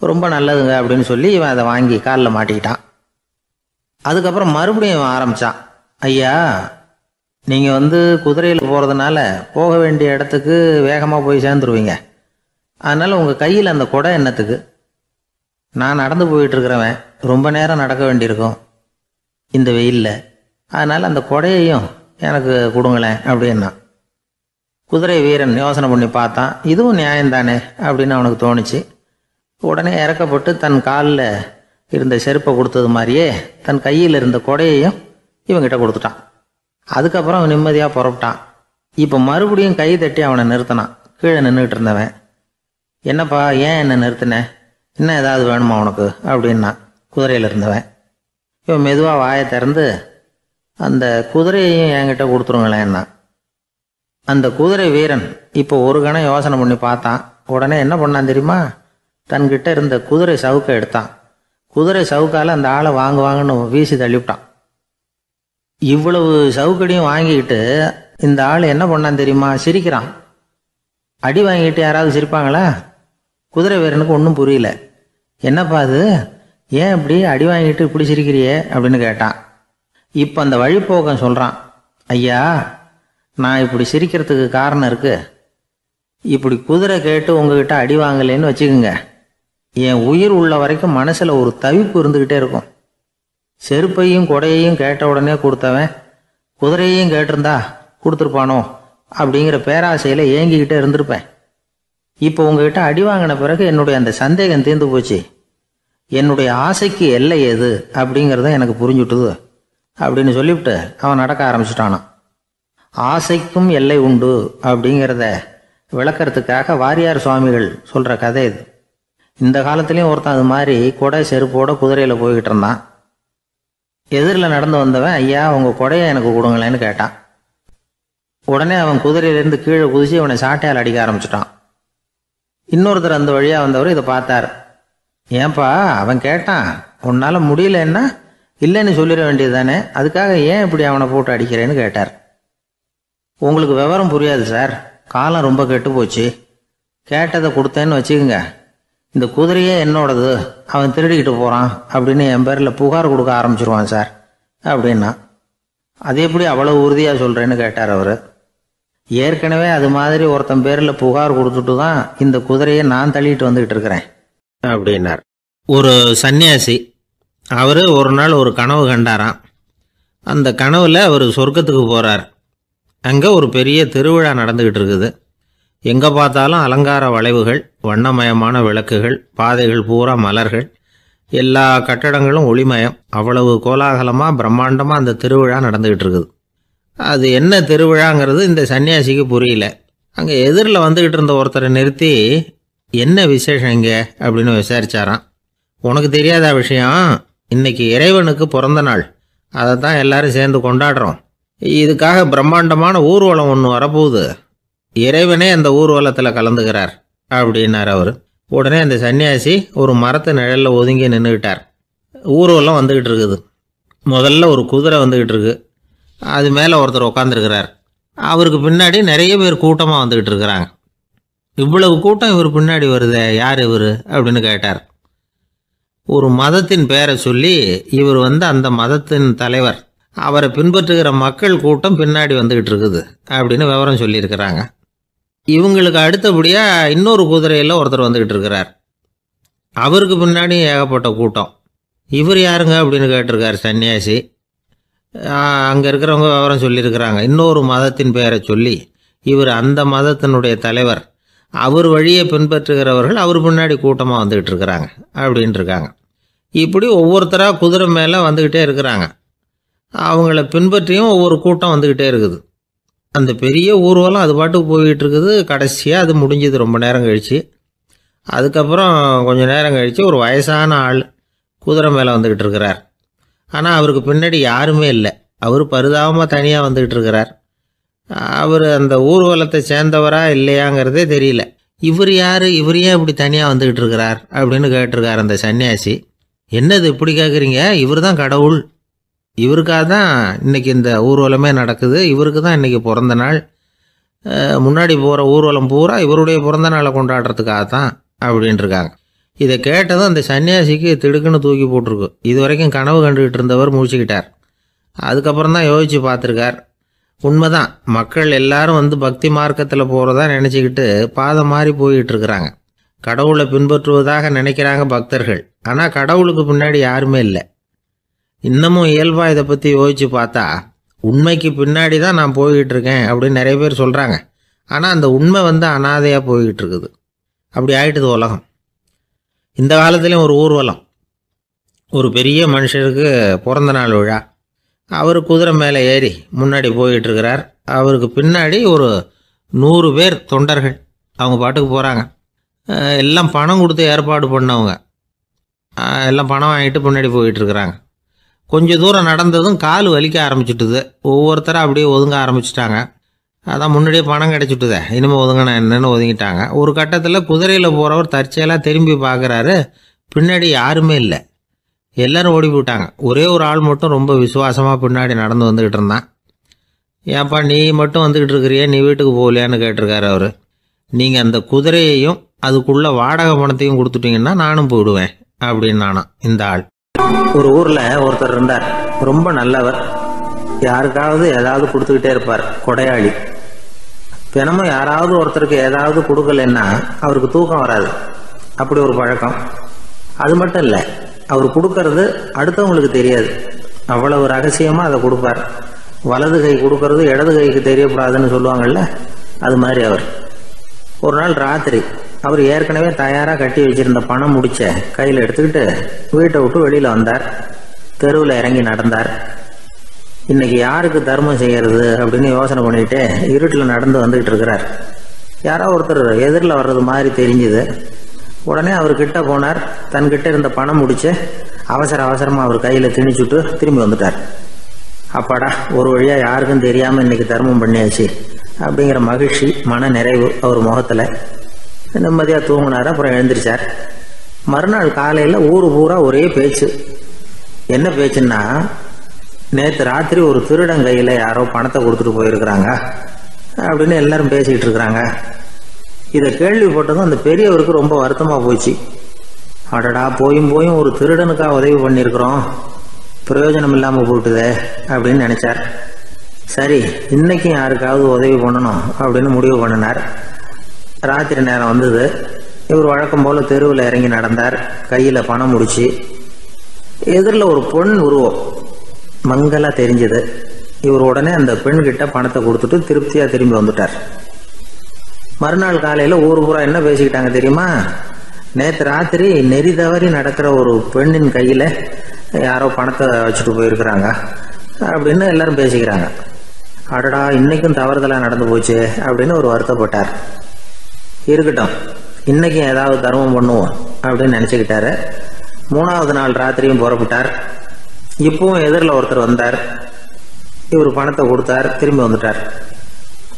Speaker 1: ரொம்ப நல்லதுங்க அப்படின்னு சொல்லி இவன் அதை வாங்கி காலில் மாட்டிக்கிட்டான். அதுக்கப்புறம் மறுபடியும் இவன் ஆரம்பித்தான், ஐயா, நீங்கள் குதிரையில் போகிறதுனால போக வேண்டிய இடத்துக்கு வேகமாக போய் சேர்ந்துருவீங்க, அதனால் உங்கள் கையில் அந்த குடை என்னத்துக்கு? நான் நடந்து போயிட்டுருக்கிறவன், ரொம்ப நேரம் நடக்க வேண்டியிருக்கும் இந்த வெயிலில், அதனால் அந்த குடையையும் எனக்கு கொடுங்களேன் அப்படின்னா. குதிரை வீரன் யோசனை பண்ணி பார்த்தான். இதுவும் நியாயம்தானே அப்படின்னு அவனுக்கு தோணுச்சு. உடனே இறக்கப்பட்டு தன் காலில் இருந்த செருப்பை கொடுத்தது மாதிரியே தன் கையில் இருந்த குடையையும் இவங்கிட்ட கொடுத்துட்டான். அதுக்கப்புறம் அவன் நிம்மதியாக புறப்பட்டான். இப்போ மறுபடியும் கை தட்டி அவனை நிறுத்தினான். கீழே நின்றுக்கிட்டு இருந்தவன், என்னப்பா ஏன் என்ன நிறுத்தினேன், இன்னும் ஏதாவது வேணுமா உனக்கு அப்படின்னா குதிரையில் இருந்தவன். இவன் மெதுவாக வாயை திறந்து அந்த குதிரையையும் என்கிட்ட கொடுத்துருங்களேன்னா. அந்த குதிரை வீரன் இப்போ ஒரு கணம் யோசனை பண்ணி பார்த்தான். உடனே என்ன பண்ணான் தெரியுமா? தன்கிட்ட இருந்த குதிரை சவுக்கை எடுத்தான். குதிரை சவுக்கால் அந்த ஆளை வாங்குவாங்கன்னு வீசி தள்ளிவிட்டான். இவ்வளவு சவுக்கடியும் வாங்கிக்கிட்டு இந்த ஆள் என்ன பண்ணான் தெரியுமா? சிரிக்கிறான். அடி வாங்கிட்டு யாராவது சிரிப்பாங்களா? குதிரை வீரனுக்கு ஒன்றும் புரியல. என்னப்பா அது, ஏன் இப்படி அடி வாங்கிட்டு இப்படி சிரிக்கிறியே அப்படின்னு கேட்டான். இப்போ அந்த வழிப்போக்கன் சொல்கிறான், ஐயா, நான் இப்படி சிரிக்கிறதுக்கு காரணம் இருக்குது. இப்படி குதிரை கேட்டு உங்ககிட்ட அடி வாங்கலேன்னு வச்சுக்கோங்க, என் உயிர் உள்ள வரைக்கும் மனசில் ஒரு தவிப்பு இருந்துக்கிட்டே இருக்கும். செருப்பையும் கொடையையும் கேட்ட உடனே கொடுத்தவன் குதிரையையும் கேட்டிருந்தா கொடுத்துருப்பானோ அப்படிங்கிற பேராசையில் ஏங்கிக்கிட்டே இருந்திருப்பேன். இப்போ உங்ககிட்ட அடி வாங்கின பிறகு என்னுடைய அந்த சந்தேகம் தீர்ந்து போச்சு. என்னுடைய ஆசைக்கு எல்லை எது அப்படிங்கிறத எனக்கு புரிஞ்சுட்டுது அப்படின்னு சொல்லிவிட்டு அவன் நடக்க ஆரம்பிச்சிட்டானான். ஆசைக்கும் எல்லை உண்டு அப்படிங்கிறத விளக்கறதுக்காக வாரியார் சுவாமிகள் சொல்கிற கதை இது. இந்த காலத்துலேயும் ஒருத்தன் அது மாதிரி கொடை செருப்போட குதிரையில் போய்கிட்டு இருந்தான். எதிரில் நடந்து வந்தவன், ஐயா, உங்கள் கொடையை எனக்கு கொடுங்களேன்னு கேட்டான். உடனே அவன் குதிரையிலேருந்து கீழே குதிச்சு அவனை சாட்டையால் அடிக்க ஆரம்பிச்சிட்டான். இன்னொருத்தர் அந்த வழியாக வந்தவர் இதை பார்த்தார். ஏன்பா, அவன் கேட்டான், உன்னால் முடியலன்னா இல்லைன்னு சொல்லிட வேண்டியது தானே, அதுக்காக ஏன் இப்படி அவனை போட்டு அடிக்கிறேன்னு கேட்டார். உங்களுக்கு விவரம் புரியாது சார், காலம் ரொம்ப கெட்டு போச்சு. கேட்டதை கொடுத்தேன்னு வச்சுக்கோங்க, இந்த குதிரையே என்னோடது, அவன் திருடிக்கிட்டு போகிறான் அப்படின்னு என் பேரில் புகார் கொடுக்க ஆரம்பிச்சிருவான் சார் அப்படின்னா. அது எப்படி அவ்வளோ உறுதியாக சொல்கிறேன்னு கேட்டார் அவர். ஏற்கனவே அது மாதிரி ஒருத்தன் பேரில் புகார் கொடுத்துட்டு தான் இந்த குதிரையை நான் தள்ளிட்டு வந்துக்கிட்டு இருக்கிறேன் அப்படின்னார். ஒரு சன்னியாசி, அவர் ஒரு நாள் ஒரு கனவு கண்டாராம். அந்த கனவில் அவர் சொர்க்கத்துக்கு போகிறார். அங்கே ஒரு பெரிய திருவிழா நடந்துக்கிட்டு இருக்குது. எங்கே பார்த்தாலும் அலங்கார வளைவுகள், வண்ணமயமான விளக்குகள், பாதைகள் பூரா மலர்கள், எல்லா கட்டடங்களும் ஒளிமயம். அவ்வளவு கோலாகலமாக பிரம்மாண்டமாக அந்த திருவிழா நடந்துக்கிட்டு இருக்குது. அது என்ன திருவிழாங்கிறது இந்த சன்னியாசிக்கு புரியல. அங்கே எதிரில் வந்துக்கிட்டு இருந்த ஒருத்தரை நிறுத்தி, என்ன விசேஷம் இங்கே அப்படின்னு விசாரிச்சாராம். உனக்கு தெரியாத விஷயம், இன்னைக்கு இறைவனுக்கு பிறந்த நாள், அதை தான் எல்லாரும் சேர்ந்து கொண்டாடுறோம். இதுக்காக பிரம்மாண்டமான ஊர்வலம் ஒன்று வரப்போகுது. இறைவனே அந்த ஊர்வலத்தில் கலந்துக்கிறார் அப்படின்னார் அவர். உடனே அந்த சன்னியாசி ஒரு மரத்து நிழலில் ஒதுங்கி நின்றுக்கிட்டார். ஊர்வலம் வந்துக்கிட்டு இருக்குது. முதல்ல ஒரு குதிரை வந்துக்கிட்டு இருக்கு. அது மேலே ஒருத்தர் உட்காந்துருக்கிறார். அவருக்கு பின்னாடி நிறைய பேர் கூட்டமாக வந்துக்கிட்டு இருக்கிறாங்க. இவ்வளவு கூட்டம் இவர் பின்னாடி வருதே, யார் இவர் அப்படின்னு கேட்டார். ஒரு மதத்தின் பேரை சொல்லி இவர் அந்த மதத்தின் தலைவர், அவரை பின்பற்றுகிற மக்கள் கூட்டம் பின்னாடி வந்துக்கிட்டு இருக்குது அப்படின்னு விவரம் சொல்லியிருக்கிறாங்க. இவங்களுக்கு அடுத்தபடியாக இன்னொரு குதிரையில் ஒருத்தர் வந்துக்கிட்டு இருக்கிறார். அவருக்கு பின்னாடி ஏகப்பட்ட கூட்டம். இவர் யாருங்க அப்படின்னு கேட்டிருக்கார் சன்னியாசி. அங்கே இருக்கிறவங்க விவரம் சொல்லியிருக்கிறாங்க. இன்னொரு மதத்தின் பெயரை சொல்லி இவர் அந்த மதத்தினுடைய தலைவர், அவர் வழியை பின்பற்றுகிறவர்கள் அவர் பின்னாடி கூட்டமாக வந்துக்கிட்டு இருக்கிறாங்க அப்படின்ட்டு இருக்காங்க. இப்படி ஒவ்வொருத்தராக குதிரை மேலே வந்துக்கிட்டே இருக்கிறாங்க. அவங்கள பின்பற்றியும் ஒவ்வொரு கூட்டம் வந்துக்கிட்டே இருக்குது. அந்த பெரிய ஊர்வலம் அது பாட்டுக்கு போய்கிட்டு இருக்குது. கடைசியாக அது முடிஞ்சது ரொம்ப நேரம் கழித்து. அதுக்கப்புறம் கொஞ்சம் நேரம் கழித்து ஒரு வயசான ஆள் குதிரை மேலே வந்துக்கிட்டு இருக்கிறார். ஆனால் அவருக்கு பின்னாடி யாருமே இல்லை. அவர் பரிதாபமாக தனியாக வந்துக்கிட்டு இருக்கிறார். அவர் அந்த ஊர்வலத்தை சேர்ந்தவரா இல்லையாங்கிறதே தெரியல. இவர் யார், இவர் ஏன் இப்படி தனியாக வந்துக்கிட்டு இருக்கிறார் அப்படின்னு கேட்டிருக்கார் அந்த சன்னியாசி. என்னது இப்படி கேட்குறீங்க? இவர் தான் கடவுள். இவருக்காக தான் இன்றைக்கி இந்த ஊர்வலமே நடக்குது. இவருக்கு தான் இன்றைக்கி பிறந்த நாள். முன்னாடி போகிற ஊர்வலம் பூரா இவருடைய பிறந்த நாளை கொண்டாடுறதுக்காக தான் அப்படின்ட்டுருக்காங்க. இதை கேட்டதும் அந்த சன்னியாசிக்கு திடுக்குன்னு தூக்கி போட்டிருக்கு. இது வரைக்கும் கனவு கண்டுக்கிட்டு இருந்தவர் முடிச்சுக்கிட்டார். அதுக்கப்புறம் தான் யோசித்து பார்த்துருக்கார். உண்மைதான், மக்கள் எல்லாரும் பக்தி மார்க்கத்தில் போகிறதா நினச்சிக்கிட்டு பாதை மாறி போய்கிட்டு இருக்கிறாங்க. கடவுளை பின்பற்றுவதாக நினைக்கிறாங்க பக்தர்கள். ஆனால் கடவுளுக்கு பின்னாடி யாருமே இல்லை. இன்னமும் இயல்பாக இதை பற்றி யோசித்து பார்த்தா உண்மைக்கு பின்னாடி தான் நான் போய்கிட்டு இருக்கேன் அப்படின்னு நிறைய பேர் சொல்கிறாங்க. ஆனால் அந்த உண்மை அனாதையாக போய்கிட்டு இருக்குது. அப்படி ஆகிட்டுது உலகம். இந்த காலத்துலேயும் ஒரு ஊர்வலம், ஒரு பெரிய மனுஷருக்கு பிறந்த நாள் விழா. அவர் குதிரை மேலே ஏறி முன்னாடி போய்கிட்டு இருக்கிறார். அவருக்கு பின்னாடி ஒரு 100 பேர் தொண்டர்கள் அவங்க பாட்டுக்கு போகிறாங்க. எல்லாம் பணம் கொடுத்து ஏற்பாடு பண்ணவங்க. எல்லாம் பணம் வாங்கிட்டு பின்னாடி போயிட்டுருக்குறாங்க. கொஞ்சம் தூரம் நடந்ததும் கால் வலிக்க ஆரம்பிச்சுட்டுது. ஒவ்வொருத்தராக அப்படியே ஒதுங்க ஆரம்பிச்சிட்டாங்க. அதான் முன்னாடியே பணம் கிடச்சிட்டுதே, இனிமேல் ஒதுங்கினா என்னன்னு ஒதுங்கிட்டாங்க. ஒரு கட்டத்தில் குதிரையில் போகிறவர் தற்செயலாக திரும்பி பார்க்குறாரு. பின்னாடி யாருமே இல்லை. எல்லோரும் ஓடி போயிட்டாங்க. ஒரே ஒரு ஆள் மட்டும் ரொம்ப விசுவாசமாக பின்னாடி நடந்து வந்துக்கிட்டு இருந்தான். ஏன்ப்பா நீ மட்டும் வந்துக்கிட்டு இருக்கிறியே, நீ வீட்டுக்கு போகலையான்னு கேட்டிருக்காரு அவர். நீங்கள் அந்த குதிரையையும் அதுக்குள்ளே வாடகை பணத்தையும் கொடுத்துட்டீங்கன்னா நானும் போயிடுவேன் அப்படின்னு நானாம் இந்த ஆள். ஒரு ஊரில் ஒருத்தர் இருந்தார். ரொம்ப நல்லவர். யாருக்காவது ஏதாவது கொடுத்துக்கிட்டே இருப்பார். கொடையாளி. தினமும் யாராவது ஒருத்தருக்கு ஏதாவது கொடுக்கலன்னா அவருக்கு தூக்கம் வராது. அப்படி ஒரு பழக்கம். அது மட்டும் இல்லை, அவர் கொடுக்கறது அடுத்தவங்களுக்கு தெரியாது. அவ்வளவு ரகசியமாக அதை கொடுப்பார். வலது கை கொடுக்கறது இடது கைக்கு தெரியக்கூடாதுன்னு சொல்லுவாங்கள்ல, அது மாதிரி அவர். ஒரு நாள் ராத்திரி அவர் ஏற்கனவே தயாராக கட்டி வச்சிருந்த பணம் முடிச்ச கையில் எடுத்துக்கிட்டு வீட்டை விட்டு வெளியில் வந்தார். தெருவில் இறங்கி நடந்தார். இன்னைக்கு யாருக்கு தர்மம் செய்கிறது அப்படின்னு யோசனை பண்ணிட்டு இருட்டில் நடந்து வந்துக்கிட்டு இருக்கிறார். யாரோ ஒருத்தர் எதிரில் வர்றது மாதிரி தெரிஞ்சுது. உடனே அவர்கிட்ட போனார். தன்கிட்ட இருந்த பணம் முடிச்சு அவசரமாக அவர் கையில் திணிச்சுட்டு திரும்பி வந்துட்டார். அப்பாடா, ஒரு வழியாக யாருக்கும் தெரியாமல் இன்னைக்கு தர்மம் பண்ணியாச்சு அப்படிங்கிற மகிழ்ச்சி, மன நிறைவு அவர் முகத்தில். நிம்மதியாக தூங்கினார். அப்புறம் எழுந்திரிச்சார். மறுநாள் காலையில் ஊர் பூரா ஒரே பேச்சு. என்ன பேச்சுன்னா, நேற்று ராத்திரி ஒரு திருடன் கையில் யாரோ பணத்தை கொடுத்துட்டு போயிருக்கிறாங்க அப்படின்னு எல்லாரும் பேசிக்கிட்டு இருக்கிறாங்க. இதை கேள்விப்பட்டதும் அந்த பெரியவருக்கு ரொம்ப வருத்தமாக போச்சு. அடடா, போயும் ஒரு திருடனுக்காக உதவி பண்ணியிருக்கிறோம், பிரயோஜனம் இல்லாமல் போட்டுதே அப்படின்னு நினச்சார். சரி, இன்னைக்கும் யாருக்காவது உதவி பண்ணணும் அப்படின்னு முடிவு பண்ணினார். ராத்திரி நேரம் வந்தது. இவர் வழக்கம் போல் தெருவில் இறங்கி நடந்தார். கையில் பணம் முடிச்சு. எதிரில் ஒரு பெண் உருவம் மங்கலாக தெரிஞ்சது. இவர் உடனே அந்த பெண்கிட்ட பணத்தை கொடுத்துட்டு திருப்தியாக திரும்பி வந்துட்டார். மறுநாள் காலையில் ஊர் பூரா என்ன பேசிக்கிட்டாங்க தெரியுமா? நேற்று ராத்திரி நெறி தவறி நடக்கிற ஒரு பெண்ணின் கையில் யாரோ பணத்தை வச்சுட்டு போயிருக்கிறாங்க அப்படின்னு எல்லாரும் பேசிக்கிறாங்க. அடடா, இன்னைக்கும் தவறுதலாக நடந்து போச்சு அப்படின்னு ஒரு வருத்தப்பட்டார். இருக்கட்டும், இன்னைக்கும் ஏதாவது தர்மம் பண்ணுவோம் அப்படின்னு நினச்சிக்கிட்டாரு. 3வது நாள் ராத்திரியும் புறப்பட்டார். இப்பவும் எதிரில் ஒருத்தர் வந்தார். இவர் பணத்தை கொடுத்தார், திரும்பி வந்துட்டார்.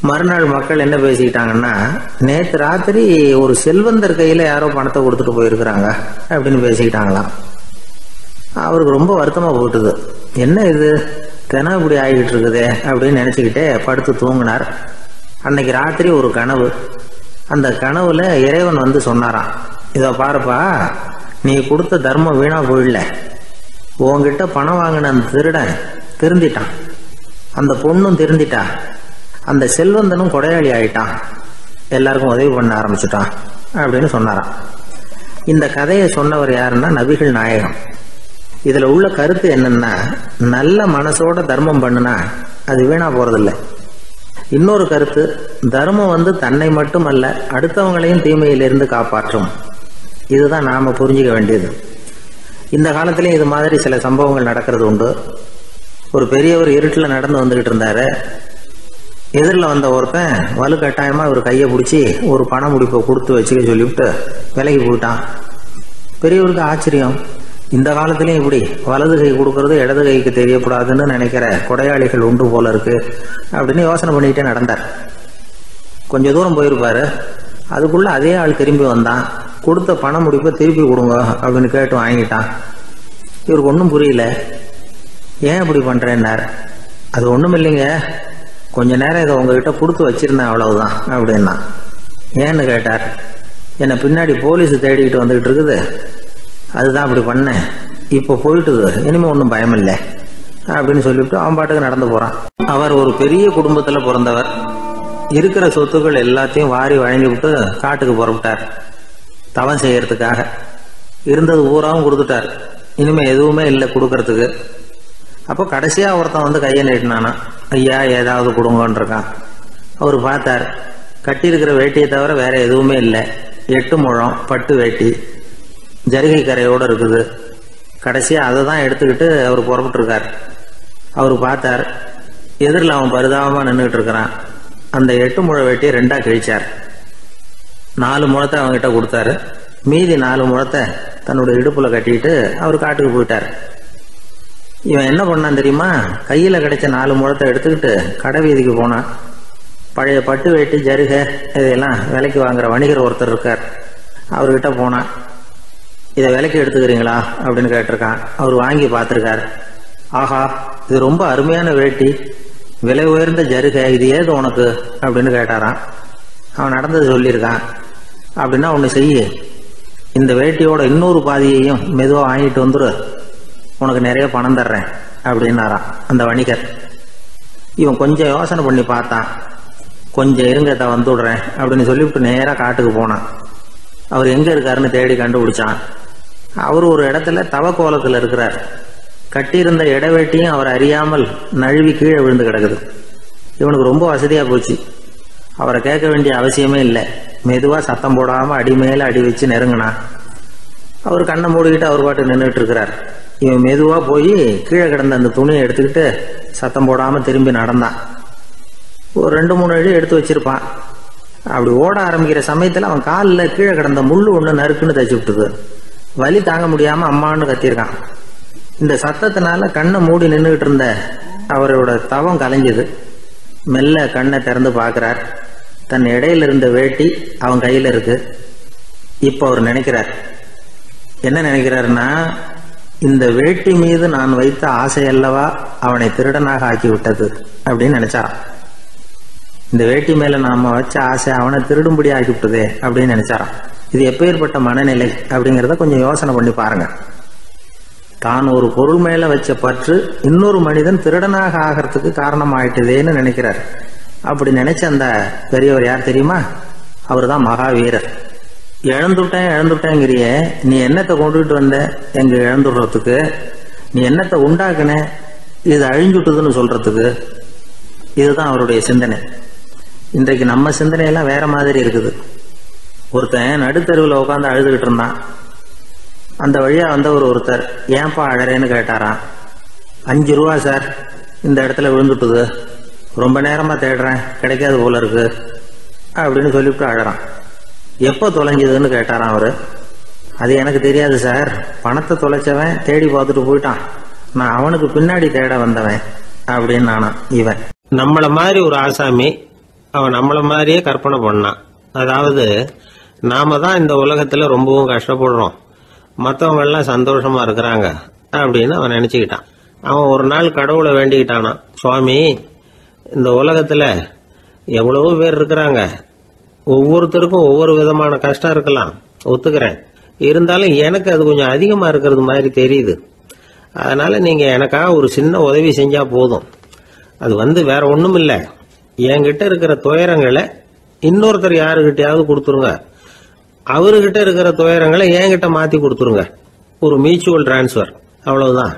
Speaker 1: மறுநாள் மக்கள் என்ன பேசிக்கிட்டாங்கன்னா, நேற்று ராத்திரி ஒரு செல்வந்தர் கையில் யாரோ பணத்தை கொடுத்துட்டு போயிருக்கிறாங்க அப்படின்னு பேசிக்கிட்டாங்களாம். அவருக்கு ரொம்ப வருத்தமாக போட்டுது. என்ன இது தினம் இப்படி ஆகிட்டு இருக்குதே அப்படின்னு நினச்சிக்கிட்டே படுத்து தூங்கினார். அன்னைக்கு ராத்திரி ஒரு கனவு. அந்த கனவுல இறைவன் வந்து சொன்னாராம், இதை பாருப்பா, நீ கொடுத்த தர்மம் வீணா போயிடல. உன்கிட்ட பணம் வாங்கின அந்த திருடன் திருந்திட்டான், அந்த பொண்ணும் திருந்திட்டா, அந்த செல்வந்தனும் கொடையாளி ஆயிட்டான், எல்லாருக்கும் உதவி பண்ண ஆரம்பிச்சுட்டான் அப்படின்னு சொன்னாராம். இந்த கதையை சொன்னவர் யாருன்னா நபிகள் நாயகம். இதுல உள்ள கருத்து என்னன்னா, நல்ல மனசோட தர்மம் பண்ணுனா அது வீணா போறதில்லை. இன்னொரு கருத்து, தர்மம் வந்து தன்னை மட்டுமல்ல அடுத்தவங்களையும் தீமையிலிருந்து காப்பாற்றும். இதுதான் நாம புரிஞ்சுக்க வேண்டியது. இந்த காலத்திலேயும் இது மாதிரி சில சம்பவங்கள் நடக்கிறது உண்டு. ஒரு பெரியவர் இருட்டில் நடந்து வந்துகிட்டு இருந்தாரு. எதிரில் வந்த ஒருத்தன் வலுக்கட்டாயமா ஒரு கையை பிடிச்சி ஒரு பண முடிப்பை கொடுத்து வச்சுக்க சொல்லிவிட்டு விலகி போயிட்டான். பெரியவருக்கு ஆச்சரியம், இந்த காலத்திலையும் இப்படி வலது கை கொடுக்கறது இடது கைக்கு தெரியக்கூடாதுன்னு நினைக்கிற கொடையாளிகள் உண்டு போல இருக்கு அப்படின்னு யோசனை பண்ணிக்கிட்டே நடந்தார். கொஞ்சம் தூரம் போயிருப்பாரு. அதுக்குள்ள அதே ஆள் திரும்பி வந்தான். கொடுத்த பண முடிப்பை திருப்பி கொடுங்க அப்படின்னு கேட்டு வாங்கிட்டான். இவருக்கு ஒன்றும் புரியல. ஏன் இப்படி பண்றேன்னார். அது ஒன்றும் இல்லைங்க, கொஞ்ச நேரம் இதை உங்ககிட்ட கொடுத்து வச்சிருந்தேன் அவ்வளவுதான் அப்படின்னா. ஏன்னு கேட்டார். என்னை பின்னாடி போலீஸ் தேடிக்கிட்டு வந்துகிட்டு இருக்குது, அதுதான் அப்படி பண்ணேன், இப்போ போயிட்டுது, இனிமே ஒன்றும் பயம் இல்லை அப்படின்னு சொல்லிவிட்டு அவன் பாட்டுக்கு நடந்து போறான். அவர் ஒரு பெரிய குடும்பத்தில் பிறந்தவர். இருக்கிற சொத்துக்கள் எல்லாத்தையும் வாரி வழங்கி விட்டு காட்டுக்கு புறப்பட்டார் தவம் செய்யறதுக்காக. இருந்தது ஊராவும் கொடுத்துட்டார், இனிமே எதுவுமே இல்லை கொடுக்கறதுக்கு. அப்போ கடைசியா ஒருத்தன் வந்து கையை நீட்டினானா, ஐயா ஏதாவது கொடுங்கன்றிருக்கான். அவர் பார்த்தார், கட்டியிருக்கிற வேட்டியை தவிர வேற எதுவுமே இல்லை. 8 முழம் பட்டு வேட்டி, ஜரிகை கரையோடு இருக்குது. கடைசியாக அதை தான் எடுத்துக்கிட்டு அவர் புறப்பட்டுருக்கார். அவர் பார்த்தார், எதிரில் அவன் பரிதாபமாக நின்றுக்கிட்டு இருக்கிறான். அந்த 8 முழ வேட்டியை 2ஆக கிழிச்சார். 4 முழத்தை அவங்ககிட்ட கொடுத்தாரு. மீதி 4 முழத்தை தன்னோட இடுப்பில் கட்டிக்கிட்டு அவர் காட்டுக்கு போயிட்டார். இவன் என்ன பண்ணான் தெரியுமா, கையில் கிடைச்ச 4 முழத்தை எடுத்துக்கிட்டு கடை வீதிக்கு போனான். பழைய பட்டு வேட்டி ஜருகை இதையெல்லாம் விலைக்கு வாங்குற வணிகர் ஒருத்தர் இருக்கார். அவர்கிட்ட போனான். இதை விலைக்கு எடுத்துக்கிறீங்களா அப்படின்னு கேட்டிருக்கான். அவர் வாங்கி பார்த்துருக்கார். ஆஹா, இது ரொம்ப அருமையான வேட்டி, விலை உயர்ந்த ஜருகை, இது ஏது உனக்கு அப்படின்னு கேட்டாரான். அவன் நடந்தது சொல்லியிருக்கான். அப்படின்னா ஒன்று செய்ய, இந்த வேட்டியோட இன்னொரு பாதியையும் மெதுவாக வாங்கிட்டு வந்துரு, உனக்கு நிறைய பணம் தர்றேன் அப்படின்னாரான் அந்த வணிகர். இவன் கொஞ்சம் யோசனை பண்ணி பார்த்தான். கொஞ்சம் இருங்க, தான் வந்துடுறேன் அப்படின்னு சொல்லிவிட்டு நேராக காட்டுக்கு போனான். அவர் எங்கே இருக்காருன்னு தேடி கண்டுபிடிச்சான். அவர் ஒரு இடத்துல தவக்கோலத்தில் இருக்கிறார். கட்டியிருந்த இடவேட்டியும் அவர் அறியாமல் நழுவி கீழே விழுந்து கிடக்குது. இவனுக்கு ரொம்ப வசதியாக போச்சு. அவரை கேட்க வேண்டிய அவசியமே இல்லை. மெதுவாக சத்தம் போடாமல் அடி மேலே அடி வச்சு நெருங்கினான். அவர் கண்ணை மூடிக்கிட்டு அவர் பாட்டு நின்றுட்டு இருக்கிறார். இவன் மெதுவாக போய் கீழே கிடந்த அந்த துணியை எடுத்துக்கிட்டு சத்தம் போடாமல் திரும்பி நடந்தான். ஒரு 2-3 அடி எடுத்து வச்சிருப்பான். அப்படி ஓட ஆரம்பிக்கிற சமயத்தில் அவன் காலில் கீழே கிடந்த முள்ளு ஒன்று நறுக்குன்னு தச்சு விட்டுது. வலி தாங்க முடியாமல் அம்மான்னு கத்திருக்கான். இந்த சத்தத்தினால கண்ணை மூடி நின்றுகிட்டு இருந்த அவரோட தவம் கலைஞ்சது. மெல்ல கண்ணை திறந்து பார்க்குறார். தன் இடையில இருந்த வேட்டி அவன் கையில் இருக்கு. இப்போ அவர் நினைக்கிறார். என்ன நினைக்கிறாருன்னா, இந்த வேட்டி மீது நான் வைத்த ஆசை அல்லவா அவனை திருடனாக ஆக்கி விட்டது அப்படின்னு நினைச்சாரான். இந்த வேட்டி மேல நாம வச்ச ஆசை அவனை திருடும்படி ஆக்கி விட்டதே அப்படின்னு நினைச்சாரான். இது எப்பேற்பட்ட மனநிலை அப்படிங்கிறத கொஞ்சம் யோசனை பண்ணி பாருங்க. தான் ஒரு பொருள் மேல வச்ச பற்று இன்னொரு மனிதன் திருடனாக ஆகிறதுக்கு காரணம் ஆயிட்டுதேன்னு நினைக்கிறார். அப்படி நினைச்ச அந்த பெரியவர் யார் தெரியுமா? அவர் தான் மகாவீரர். இழந்துட்டேங்கிறிய, நீ என்னத்தை கொண்டுகிட்டு வந்த எங்க இழந்துடுறதுக்கு? நீ என்னத்தை உண்டாக்குன இது அழிஞ்சுட்டுதுன்னு சொல்றதுக்கு? இதுதான் அவருடைய சிந்தனை. இன்றைக்கு நம்ம சிந்தனையெல்லாம் வேற மாதிரி இருக்குது. ஒருத்தன் நடுத்தருவில் உட்காந்து அழுதுகிட்டு இருந்தான். அந்த வழியா வந்தவர் ஒருத்தர், ஏன்பா அழறேன்னு கேட்டாராம். 5 ரூபா சார், இந்த இடத்துல விழுந்துட்டுது, ரொம்ப நேரமா தேடுறேன், கிடைக்காது போல இருக்கு அப்படின்னு சொல்லிவிட்டு அழறான். எப்போ தொலைஞ்சதுன்னு கேட்டாராம் அவரு. அது எனக்கு தெரியாது சார், பணத்தை தொலைச்சவன் தேடி பார்த்துட்டு போயிட்டான், நான் அவனுக்கு பின்னாடி தேட வந்தவன் அப்படின்னு நானா இவன். நம்மள மாதிரி ஒரு ஆசாமி அவன் நம்மள மாதிரியே கற்பனை பண்ணான். அதாவது நாம தான் இந்த உலகத்துல ரொம்பவும் கஷ்டப்படுறோம், மற்றவங்க எல்லாம் சந்தோஷமா இருக்கிறாங்க அப்படின்னு அவன் நினைச்சுக்கிட்டான். அவன் ஒரு நாள் கடவுளை வேண்டிக்கிட்டானான், சுவாமி, இந்த உலகத்துல எவ்வளவோ பேர் இருக்கிறாங்க, ஒவ்வொருத்தருக்கும் ஒவ்வொரு விதமான கஷ்டம் இருக்கலாம், ஒத்துக்கிறேன். இருந்தாலும் எனக்கு அது கொஞ்சம் அதிகமா இருக்கிறது மாதிரி தெரியுது. அதனால நீங்க எனக்காக ஒரு சின்ன உதவி செஞ்சா போதும். அது வேற ஒண்ணும் இல்ல, என்கிட்ட இருக்கிற துயரங்களை இன்னொருத்தர் யாருகிட்டயாவது கொடுத்துருங்க, அவர்கிட்ட இருக்கிற துயரங்களை என்கிட்ட மாத்தி கொடுத்துருங்க. ஒரு மியூச்சுவல் டிரான்ஸ்பர், அவ்வளவுதான்.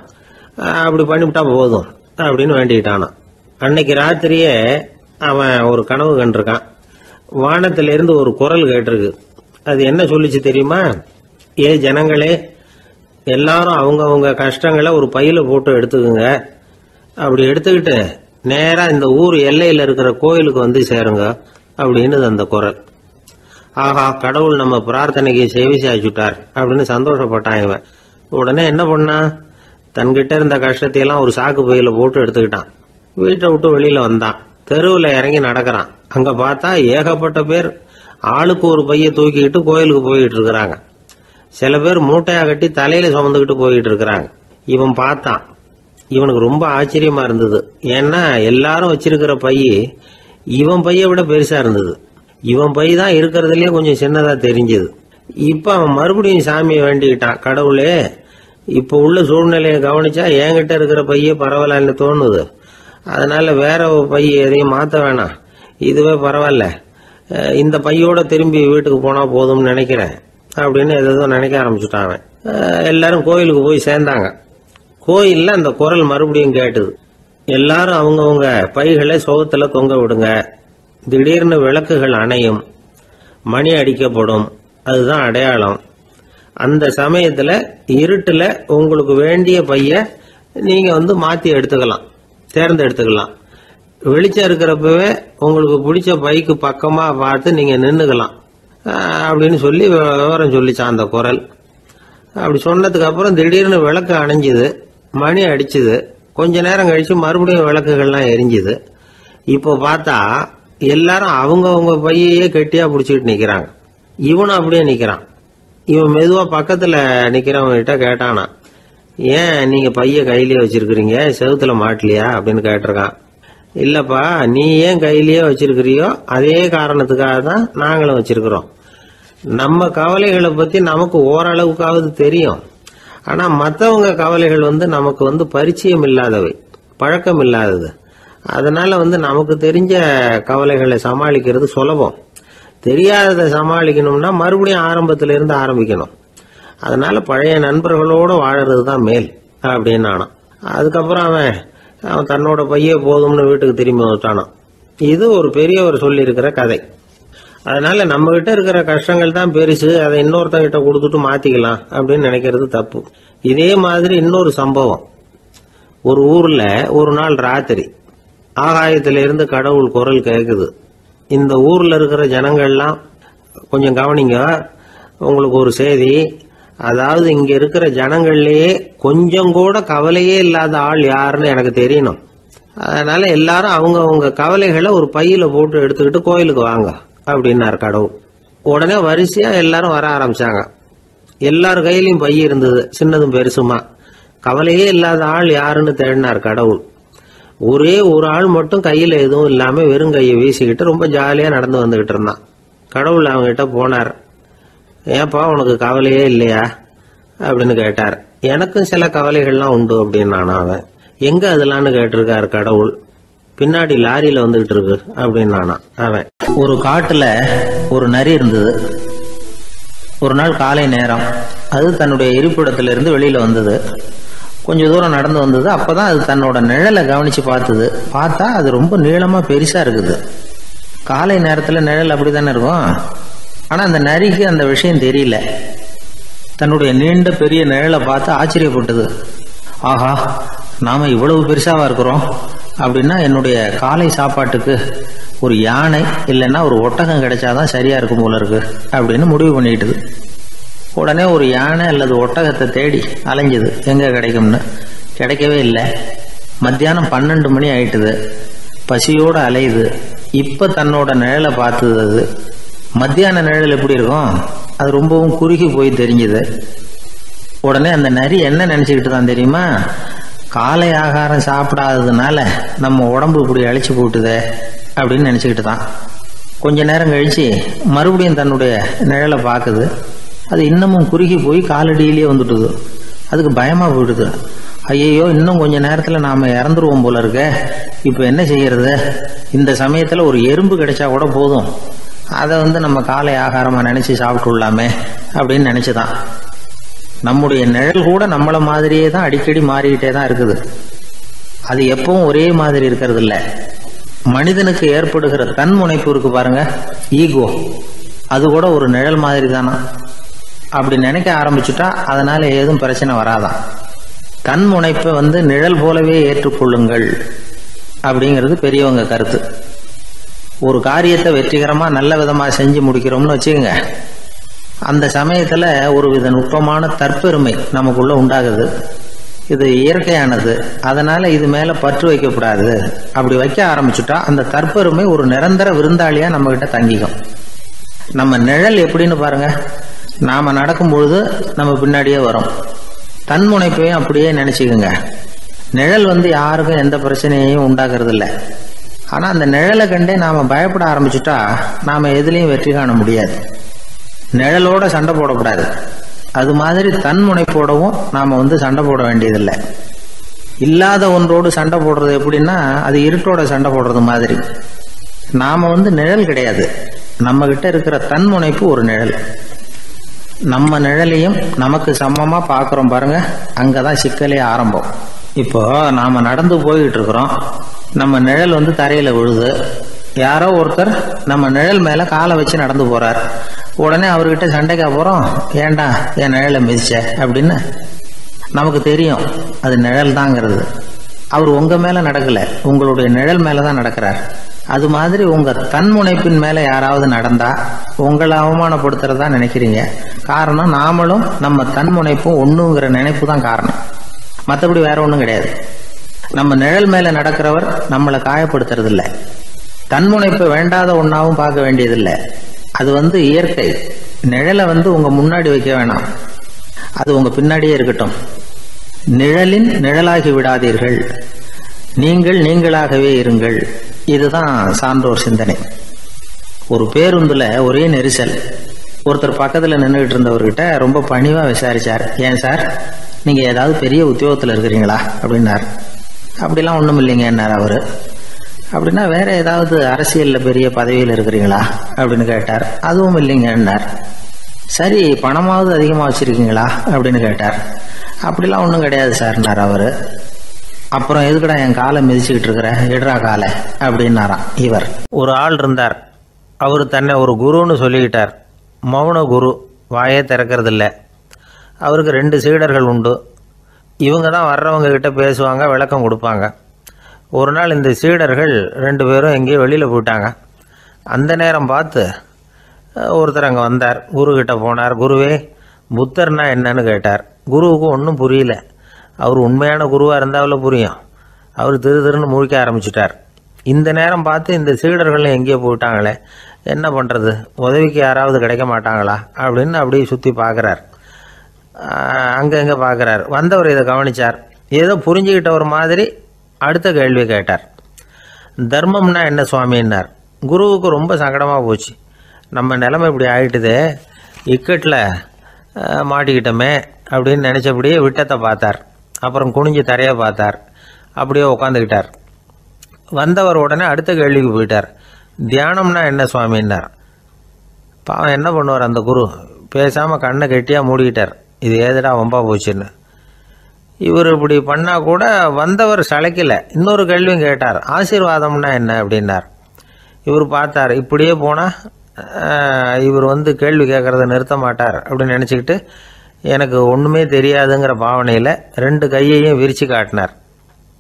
Speaker 1: அப்படி பண்ணிவிட்டா போதும் அப்படின்னு வேண்டிக்கிட்டானான். அன்னைக்கு ராத்திரியே அவன் ஒரு கனவு கண்டிருக்கான். வானத்திலிருந்து ஒரு குரல் கேட்டிருக்கு. அது என்ன சொல்லிச்சு தெரியுமா? ஏ ஜனங்களே, எல்லாரும் அவங்கவுங்க கஷ்டங்களை ஒரு பையில போட்டு எடுத்துக்குங்க. அப்படி எடுத்துக்கிட்டு நேரா இந்த ஊர் எல்லையில இருக்கிற கோயிலுக்கு வந்து சேருங்க அப்படின்னு அந்த குரல். ஆஹா, கடவுள் நம்ம பிரார்த்தனைக்கு செவி சாய்ச்சுட்டார் அப்படின்னு சந்தோஷப்பட்டான் இவன். உடனே என்ன பண்ணா, தன்கிட்ட இருந்த கஷ்டத்தையெல்லாம் ஒரு சாக்கு பையில போட்டு எடுத்துக்கிட்டான். வீட்டை விட்டு வெளியில வந்தான். தெருவில் இறங்கி நடக்கிறான். அங்க பார்த்தா ஏகப்பட்ட பேர் ஆளுக்கு ஒரு பைய தூக்கிக்கிட்டு கோயிலுக்கு போயிட்டு இருக்கிறாங்க. சில பேர் மூட்டையா கட்டி தலையில சுமந்துக்கிட்டு போயிட்டு இருக்கிறாங்க. இவன் பார்த்தான். இவனுக்கு ரொம்ப ஆச்சரியமா இருந்தது. ஏன்னா எல்லாரும் வச்சிருக்கிற பைய இவன் பைய விட பெருசா இருந்தது. இவன் பை தான் இருக்கிறதுலயே கொஞ்சம் சின்னதா தெரிஞ்சது. இப்ப அவன் மறுபடியும் சாமியை வேண்டிக்கிட்டான், கடவுளே, இப்ப உள்ள சூழ்நிலையை கவனிச்சா என்கிட்ட இருக்கிற பைய பரவாயில்லன்னு தோணுது. அதனால வேற பை எதையும் மாத்த வேணாம், இதுவே பரவாயில்ல, இந்த பையோட திரும்பி வீட்டுக்கு போனா போதும்னு நினைக்கிறேன் அப்படின்னு ஏதோ நினைக்க ஆரம்பிச்சுட்டான் அவன். எல்லாரும் கோயிலுக்கு போய் சேர்ந்தாங்க. கோயில்ல அந்த குரல் மறுபடியும் கேட்டுது. எல்லாரும் அவங்கவுங்க பைகளை சோகத்துல தொங்க விடுங்க, திடீர்னு விளக்குகள் அணையும், மணி அடிக்கப்படும், அதுதான் அடையாளம். அந்த சமயத்துல இருட்டுல உங்களுக்கு வேண்டிய பைய நீங்க மாத்தி எடுத்துக்கலாம், தேர்ந்தெடுத்துக்கலாம். வெளிச்சம் இருக்கிறப்பவே உங்களுக்கு பிடிச்ச பைக்கு பக்கமா பார்த்து நீங்க நின்னுக்கலாம் அப்படின்னு சொல்லி விவரம் சொல்லிச்சான் அந்த குரல். அப்படி சொன்னதுக்கு அப்புறம் திடீர்னு விளக்கு அணைஞ்சுது, மணி அடிச்சுது. கொஞ்ச நேரம் கழிச்சு மறுபடியும் விளக்குகள்லாம் எரிஞ்சுது. இப்போ பார்த்தா எல்லாரும் அவங்கவுங்க பையையே கெட்டியா பிடிச்சிட்டு நிக்கிறாங்க. இவனும் அப்படியே நிக்கிறான். இவன் மெதுவா பக்கத்துல நிக்கிறவங்க கிட்ட கேட்டானா, ஏன் நீங்க பைய கையிலேயே வச்சிருக்கிறீங்க, செவுத்துல மாட்டலையா அப்படின்னு கேட்டிருக்கான். இல்லப்பா, நீ ஏன் கையிலேயே வச்சிருக்கிறியோ அதே காரணத்துக்காக தான் நாங்களும் வச்சிருக்கிறோம். நம்ம கவலைகளை பத்தி நமக்கு ஓரளவுக்காவது தெரியும். ஆனா மற்றவங்க கவலைகள் நமக்கு பரிச்சயம் இல்லாதவை, பழக்கம் இல்லாதது. அதனால நமக்கு தெரிஞ்ச கவலைகளை சமாளிக்கிறது சுலபம். தெரியாததை சமாளிக்கணும்னா மறுபடியும் ஆரம்பத்தில இருந்து ஆரம்பிக்கணும். அதனால பழைய நண்பர்களோட வாழறது தான் மேல் அப்படின்னு நானான். அதுக்கப்புறம் அவன் தன்னோட பைய போதும்னு வீட்டுக்கு திரும்பி வந்துட்டானான். இது ஒரு பெரியவர் சொல்லி இருக்கிற கதை. அதனால நம்ம கிட்ட இருக்கிற கஷ்டங்கள் தான் பெருசு, அதை இன்னொருத்தங்கிட்ட கொடுத்துட்டு மாத்திக்கலாம் அப்படின்னு நினைக்கிறது தப்பு. இதே மாதிரி இன்னொரு சம்பவம். ஒரு ஊர்ல ஒரு நாள் ராத்திரி ஆகாயத்திலிருந்து கடவுள் குரல் கேக்குது. இந்த ஊர்ல இருக்கிற ஜனங்கள்லாம் கொஞ்சம் கவனிங்க, உங்களுக்கு ஒரு செய்தி. அதாவது இங்க இருக்கிற ஜனங்கள்லயே கொஞ்சம் கூட கவலையே இல்லாத ஆள் யாருன்னு எனக்கு தெரியணும். அதனால எல்லாரும் அவங்க கவலைகளை ஒரு பையில போட்டு எடுத்துக்கிட்டு கோயிலுக்கு வாங்க அப்படின்னாரு கடவுள். உடனே வரிசையா எல்லாரும் வர ஆரம்பிச்சாங்க. எல்லார் கையிலயும் பை இருந்தது, சின்னதும் பெருசுமா. கவலையே இல்லாத ஆள் யாருன்னு தேடினார் கடவுள். ஒரே ஒரு ஆள் மட்டும் கையில எதுவும் இல்லாம வெறும் கையை வீசிக்கிட்டு ரொம்ப ஜாலியா நடந்து வந்துகிட்டு இருந்தான். கடவுள் அவங்க கிட்ட போனார். ஏப்பா, உனக்கு கவலையே இல்லையா அப்படின்னு கேட்டார். எனக்கும் சில கவலைகள்லாம் உண்டு அப்படின்னு அவன். எங்க அதெல்லாம்னு கேட்டிருக்காரு கடவுள். பின்னாடி லாரியில வந்துகிட்டு இருக்கு அப்படின்னு அவன். ஒரு காட்டுல ஒரு நரி இருந்தது. ஒரு நாள் காலை நேரம் அது தன்னுடைய இருப்பிடத்துல இருந்து வெளியில வந்தது. கொஞ்ச தூரம் நடந்து வந்தது. அப்பதான் அது தன்னோட நிழலை கவனிச்சு பார்த்தது. பார்த்தா அது ரொம்ப நீளமா பெருசா இருக்குது. காலை நேரத்துல நிழல் அப்படித்தானே இருக்கும். ஆனா அந்த நரிக்கு அந்த விஷயம் தெரியல. தன்னுடைய நீண்ட பெரிய நிழலை பார்த்து ஆச்சரியப்பட்டது. ஆஹா, நாம இவ்வளவு பெருசாவா இருக்கிறோம் அப்படின்னா என்னுடைய காலை சாப்பாட்டுக்கு ஒரு யானை இல்லைன்னா ஒரு ஒட்டகம் கிடைச்சாதான் சரியா இருக்கும் போல இருக்கு அப்படின்னு முடிவு பண்ணிட்டுது. உடனே ஒரு யானை அல்லது ஒட்டகத்தை தேடி அலைஞ்சது, எங்க கிடைக்கும்னு. கிடைக்கவே இல்லை. மத்தியானம் 12 மணி ஆயிட்டுது. பசியோடு அலையுது. இப்போ தன்னோட நிழலை பார்த்தது அது. மத்தியான நிழல் எப்படி இருக்கும், அது ரொம்பவும் குறுகி போய் தெரிஞ்சுது. உடனே அந்த நரி என்ன நினச்சிக்கிட்டு தான் தெரியுமா, காலை ஆகாரம் சாப்பிடாததுனால நம்ம உடம்பு இப்படி அழிச்சு போட்டுதே அப்படின்னு நினச்சிக்கிட்டு தான். கொஞ்ச நேரம் கழித்து மறுபடியும் தன்னுடைய நிழலை பார்க்குது. அது இன்னமும் குறுகி போய் காலடியிலே வந்துட்டுது. அதுக்கு பயமாக போயிடுது. ஐயையோ, இன்னும் கொஞ்ச நேரத்தில் நாம் இறந்துருவோம் போல இருக்க, இப்போ என்ன செய்யறது? இந்த சமயத்தில் ஒரு எறும்பு கிடைச்சா கூட போதும், அதை நம்ம காலை ஆகாரமாக நினச்சி சாப்பிட்டுள்ளாமே அப்படின்னு நினச்சிதான். நம்முடைய நிழல் கூட நம்மளை மாதிரியே தான் அடிக்கடி மாறிக்கிட்டே தான் இருக்குது. அது எப்பவும் ஒரே மாதிரி இருக்கிறது இல்லை. மனிதனுக்கு ஏற்படுகிற தன்முனைப்பு இருக்கு பாருங்க, ஈகோ, அது கூட ஒரு நிழல் மாதிரி தானா. அப்படி நினைக்க ஆரம்பிச்சுட்டா அதனால ஏதும் பிரச்சனை வராதான். தன்முனைப்பை நிழல் போலவே ஏற்றுக்கொள்ளுங்கள் அப்படிங்கிறது பெரியவங்க கருத்து. ஒரு காரியத்தை வெற்றிகரமாக நல்ல விதமாக செஞ்சு முடிக்கிறோம்னு வச்சுக்கோங்க, அந்த சமயத்தில் ஒரு வித நுட்பமான தற்பெருமை நமக்குள்ள உண்டாகுது. இது இயற்கையானது, அதனால இது மேலே பற்று வைக்கக்கூடாது. அப்படி வைக்க ஆரம்பிச்சுட்டா அந்த தற்பெருமை ஒரு நிரந்தர விருந்தாளியாக நம்மகிட்ட தங்கிக்கும். நம்ம நிழல் எப்படின்னு பாருங்க, நாம் நடக்கும் பொழுது நம்ம பின்னாடியே வரும். தன்முனைப்பையும் அப்படியே நினச்சிக்கோங்க. நிழல் யாருக்கும் எந்த பிரச்சனையையும் உண்டாக்குறது இல்லை. ஆனால் அந்த நிழலை கண்டே நாம் பயப்பட ஆரம்பிச்சுட்டா நாம் எதுலேயும் வெற்றி காண முடியாது. நிழலோட சண்டை போடக்கூடாது. அது மாதிரி தன்முனைப்போடவும் நாம் சண்டை போட வேண்டியதில்லை. இல்லாத ஒன்றோடு சண்டை போடுறது எப்படின்னா, அது இருட்டோட சண்டை போடுறது மாதிரி. நாம் நிழல் கிடையாது, நம்ம கிட்ட இருக்கிற தன்முனைப்பு ஒரு நிழல். நம்ம நிழலையும் நமக்கு சமமாக பார்க்குறோம் பாருங்க, அங்கே தான் சிக்கலே ஆரம்பம். இப்போ நாம் நடந்து போய்கிட்டு இருக்கிறோம், நம்ம நிழல் தரையில் விழுது. யாரோ ஒருத்தர் நம்ம நிழல் மேலே காலை வச்சு நடந்து போகிறார். உடனே அவர்கிட்ட சண்டைக்கா போகிறோம், ஏண்டா என் நிழலை மிதிச்ச அப்படின்னு. நமக்கு தெரியும் அது நிழல் தாங்கிறது. அவர் உங்கள் மேலே நடக்கலை, உங்களுடைய நிழல் மேலே தான் நடக்கிறார். அது மாதிரி உங்கள் தன்முனைப்பின் மேலே யாராவது நடந்தால் உங்களை அவமானப்படுத்துறதா நினைக்கிறீங்க. காரணம், நாமளும் நம்ம தன்முனைப்பும் ஒன்றுங்கிற நினைப்பு தான் காரணம், மற்றபடி வேற ஒன்றும் கிடையாது. நம்ம நிழல் மேலே நடக்கிறவர் நம்மளை காயப்படுத்துறதில்லை. தன்முனைப்பை வேண்டாத ஒன்றாவும் பார்க்க வேண்டியதில்லை. அது இயற்கை. நிழலை உங்கள் முன்னாடி வைக்க வேணாம், அது உங்கள் பின்னாடியே இருக்கட்டும். நிழலின் நிழலாகி விடாதீர்கள், நீங்கள் நீங்களாகவே இருங்கள். இதுதான் சான்றோர் சிந்தனை. ஒரு பேருந்துல ஒரே நெரிசல். ஒருத்தர் பக்கத்தில் நின்றுகிட்டு இருந்தவர்கிட்ட ரொம்ப பணிவாக விசாரிச்சார், ஏன் சார் நீங்கள் ஏதாவது பெரிய உத்தியோகத்தில் இருக்கிறீங்களா அப்படின்னார். அப்படிலாம் ஒன்றும் இல்லைங்க என்னார் அவர். அப்படின்னா வேற ஏதாவது அரசியலில் பெரிய பதவியில் இருக்கிறீங்களா அப்படின்னு கேட்டார். அதுவும் இல்லைங்கன்னார். சரி, பணமாவது அதிகமாக வச்சுருக்கீங்களா அப்படின்னு கேட்டார். அப்படிலாம் ஒன்றும் கிடையாது சார்னார் அவர். அப்புறம் எதுக்குடா என் காலை மிதிச்சுக்கிட்டு இருக்கிற, எடுறா காலை அப்படின்னாராம் இவர். ஒரு ஆள் இருந்தார், அவர் தன்னை ஒரு குருன்னு சொல்லிக்கிட்டார். மௌன குரு, வாயே திறக்கிறதில்ல. அவருக்கு 2 சீடர்கள் உண்டு. இவங்க தான் வர்றவங்க கிட்ட பேசுவாங்க, விளக்கம் கொடுப்பாங்க. ஒரு நாள் இந்த சீடர்கள் 2 பேரும் எங்கேயோ வெளியில் போயிட்டாங்க. அந்த நேரம் பார்த்து ஒருத்தர் அங்கே வந்தார், குருக்கிட்ட போனார். குருவே, புத்தர்னா என்னன்னு கேட்டார். குருவுக்கு ஒன்றும் புரியல. அவர் உண்மையான குருவாக இருந்தாவில் புரியும். அவர் திருன்னு முழிக்க ஆரம்பிச்சிட்டார். இந்த நேரம் பார்த்து இந்த சீடர்கள் எங்கேயோ போயிட்டாங்களே, என்ன பண்ணுறது, உதவிக்கு யாராவது கிடைக்க மாட்டாங்களா அப்படின்னு அப்படியே சுற்றி பார்க்குறார். அங்கே பார்க்குறார். வந்தவர் இதை கவனித்தார். ஏதோ புரிஞ்சுக்கிட்ட ஒரு மாதிரி அடுத்த கேள்வி கேட்டார். தர்மம்னா என்ன சுவாமின்னார். குருவுக்கு ரொம்ப சங்கடமாக போச்சு. நம்ம நிலைமை இப்படி ஆகிட்டுதே, இக்கட்டில் மாட்டிக்கிட்டோமே அப்படின்னு நினச்சபடியே விட்டத்தை பார்த்தார். அப்புறம் குனிஞ்சு தரையை பார்த்தார். அப்படியே உட்காந்துக்கிட்டார். வந்தவர் உடனே அடுத்த கேள்விக்கு போயிட்டார். தியானம்னா என்ன சுவாமின்னார். பாவம் என்ன பண்ணுவார் அந்த குரு, பேசாமல் கண்ணை கெட்டியாக மூடிக்கிட்டார். இது ஏதடா வம்பா போச்சுன்னு. இவர் இப்படி பண்ணால் கூட வந்தவர் சளைக்கலை. இன்னொரு கேள்வியும் கேட்டார். ஆசீர்வாதம்னா என்ன அப்படின்னார். இவர் பார்த்தார், இப்படியே போனால் இவர் கேள்வி கேட்குறத நிறுத்த மாட்டார் அப்படின்னு நினச்சிக்கிட்டு எனக்கு ஒன்றுமே தெரியாதுங்கிற பாவனையில் 2 கையையும் விரித்து காட்டினார்.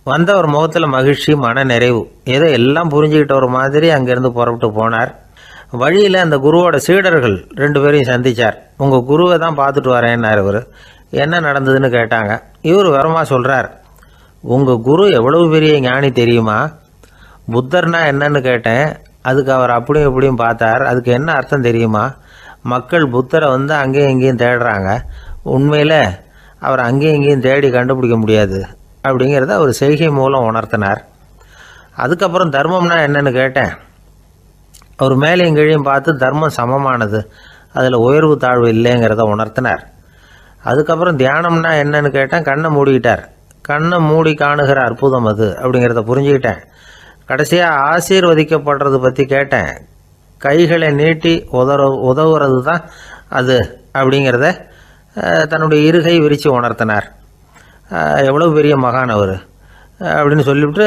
Speaker 1: வந்தவர் முகத்தில் மகிழ்ச்சி, மன நிறைவு, ஏதோ எல்லாம் புரிஞ்சுக்கிட்ட ஒரு மாதிரி அங்கேருந்து புறப்பட்டு போனார். வழியில் அந்த குருவோட சீடர்கள் 2 பேரையும் சந்தித்தார். உங்கள் குருவை தான் பார்த்துட்டு வரேன்னார் இவர். என்ன நடந்ததுன்னு கேட்டாங்க. இவர் வரமாக சொல்கிறார், உங்கள் குரு எவ்வளவு பெரிய ஞானி தெரியுமா? புத்தர்னா என்னன்னு கேட்டேன், அதுக்கு அவர் அப்படியும் இப்படியும் பார்த்தார். அதுக்கு என்ன அர்த்தம் தெரியுமா? மக்கள் புத்தரை வந்து அங்கேயும் இங்கேயும் தேடுறாங்க, உண்மையில் அவர் அங்கேயும் இங்கேயும் தேடி கண்டுபிடிக்க முடியாது அப்படிங்கிறத அவர் செய்கை மூலம் உணர்த்தினார். அதுக்கப்புறம் தர்மம்னா என்னன்னு கேட்டேன். அவர் மேலேயும் கீழையும் பார்த்து தர்மம் சமமானது, அதில் உயர்வு தாழ்வு இல்லைங்கிறத உணர்த்தினார். அதுக்கப்புறம் தியானம்னா என்னன்னு கேட்டேன். கண்ணை மூடிக்கிட்டார். கண்ணை மூடி காணுகிற அற்புதம் அது அப்படிங்கிறத புரிஞ்சுக்கிட்டேன். கடைசியாக ஆசீர்வதிக்கப்படுறது பற்றி கேட்டேன். கைகளை நீட்டி உதவுறது தான் அது அப்படிங்கிறத தன்னுடைய இருகை விரித்து உணர்த்தினார். எவ்வளோ பெரிய மகான் அவர் அப்படின்னு சொல்லிவிட்டு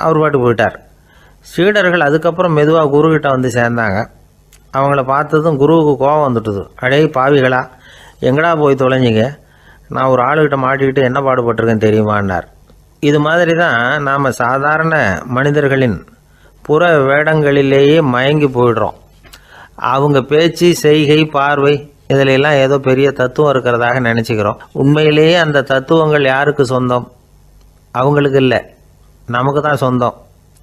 Speaker 1: அவர் பாட்டு போயிட்டார். சீடர்கள் அதுக்கப்புறம் மெதுவாக குருக்கிட்ட வந்து சேர்ந்தாங்க. அவங்கள பார்த்ததும் குருவுக்கு கோபம் வந்துட்டுது. அடே பாவிகளா, எங்கடா போய் தொலைஞ்சிங்க, நான் ஒரு ஆளுகிட்ட மாட்டிக்கிட்டு என்ன பாடுபட்டிருக்கேன் தெரியுமான்னார். இது மாதிரி தான் நாம் சாதாரண மனிதர்களின் புற வேடங்களிலேயே மயங்கி போயிடுறோம். அவங்க பேச்சு, செய்கை, பார்வை இதிலெல்லாம் ஏதோ பெரிய தத்துவம் இருக்கிறதாக நினச்சிக்கிறோம். உண்மையிலேயே அந்த தத்துவங்கள் யாருக்கு சொந்தம்? அவங்களுக்கு இல்லை, நமக்கு தான் சொந்தம்.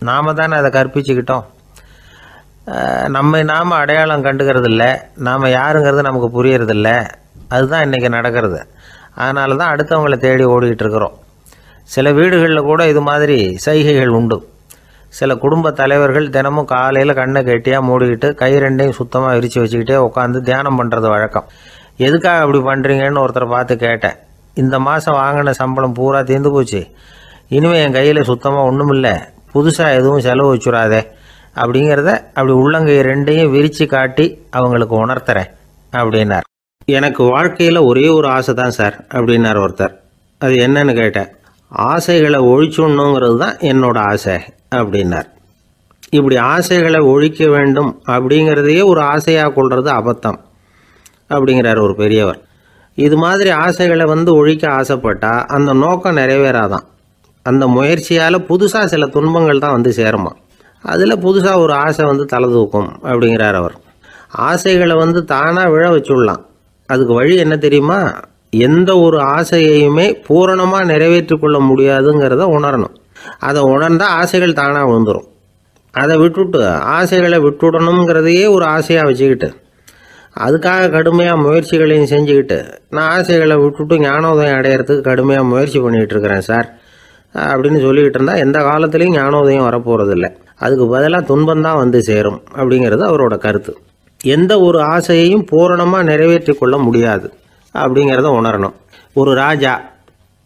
Speaker 1: நாம் தானே அதை கற்பிச்சுக்கிட்டோம். நம்மை நாம் அடையாளம் கண்டுக்கிறது இல்லை, நாம் யாருங்கிறது நமக்கு புரியறதில்ல. அதுதான் இன்றைக்கி நடக்கிறது. அதனால தான் அடுத்தவங்களை தேடி ஓடிக்கிட்டு இருக்கிறோம். சில வீடுகளில் கூட இது மாதிரி சைகைகள் உண்டு. சில குடும்ப தலைவர்கள் தினமும் காலையில் கண்ணை கெட்டியாக மூடிக்கிட்டு கை ரெண்டையும் சுத்தமாக விரித்து வச்சுக்கிட்டே உட்காந்து தியானம் பண்ணுறது வழக்கம். எதுக்காக அப்படி பண்ணுறீங்கன்னு ஒருத்தரை பார்த்து கேட்டேன். இந்த மாதம் வாங்கின சம்பளம் பூரா தீர்ந்து போச்சு, இனிமேல் என் கையில் சுத்தமாக ஒன்றும் இல்லை, புதுசாக எதுவும் செலவு வச்சுடாதே அப்படிங்கிறத அப்படி உள்ளங்கை ரெண்டையும் விரித்து காட்டி அவங்களுக்கு உணர்த்துறேன் அப்படின்னார். எனக்கு வாழ்க்கையில் ஒரே ஒரு ஆசை தான் சார் அப்படின்னார் ஒருத்தர். அது என்னன்னு கேட்டேன். ஆசைகளை ஒழிச்சுடணுங்கிறது தான் என்னோட ஆசை அப்படின்னார். இப்படி ஆசைகளை ஒழிக்க வேண்டும் அப்படிங்கிறதையே ஒரு ஆசையாக கொள்வது அபத்தம் அப்படிங்கிறார் ஒரு பெரியவர். இது மாதிரி ஆசைகளை ஒழிக்க ஆசைப்பட்டால் அந்த நோக்கம் நிறைவேறாதான். அந்த முயற்சியால் புதுசாக சில துன்பங்கள் தான் சேருமா. அதில் புதுசாக ஒரு ஆசை தலை தூக்கும் அப்படிங்கிறார் அவர். ஆசைகளை தானாக விழ வச்சுடலாம். அதுக்கு வழி என்ன தெரியுமா? எந்த ஒரு ஆசையையுமே பூரணமாக நிறைவேற்றி கொள்ள முடியாதுங்கிறத உணரணும். அதை உணர்ந்தால் ஆசைகள் தானாக விழுந்துடும். அதை விட்டுட்டு ஆசைகளை விட்டுடணுங்கிறதையே ஒரு ஆசையாக வச்சுக்கிட்டு அதுக்காக கடுமையாக முயற்சிகளையும் செஞ்சுக்கிட்டு நான் ஆசைகளை விட்டுட்டு ஞானோதயம் அடையிறதுக்கு கடுமையாக முயற்சி பண்ணிகிட்டு இருக்கிறேன் சார் அப்படின்னு சொல்லிக்கிட்டு இருந்தால் எந்த காலத்துலேயும் ஞானோதயம் வரப்போகிறதில்ல. அதுக்கு பதிலாக துன்பந்தான் சேரும் அப்படிங்கிறது அவரோட கருத்து. எந்த ஒரு ஆசையையும் பூரணமாக நிறைவேற்றி கொள்ள முடியாது அப்படிங்கிறத உணரணும். ஒரு ராஜா,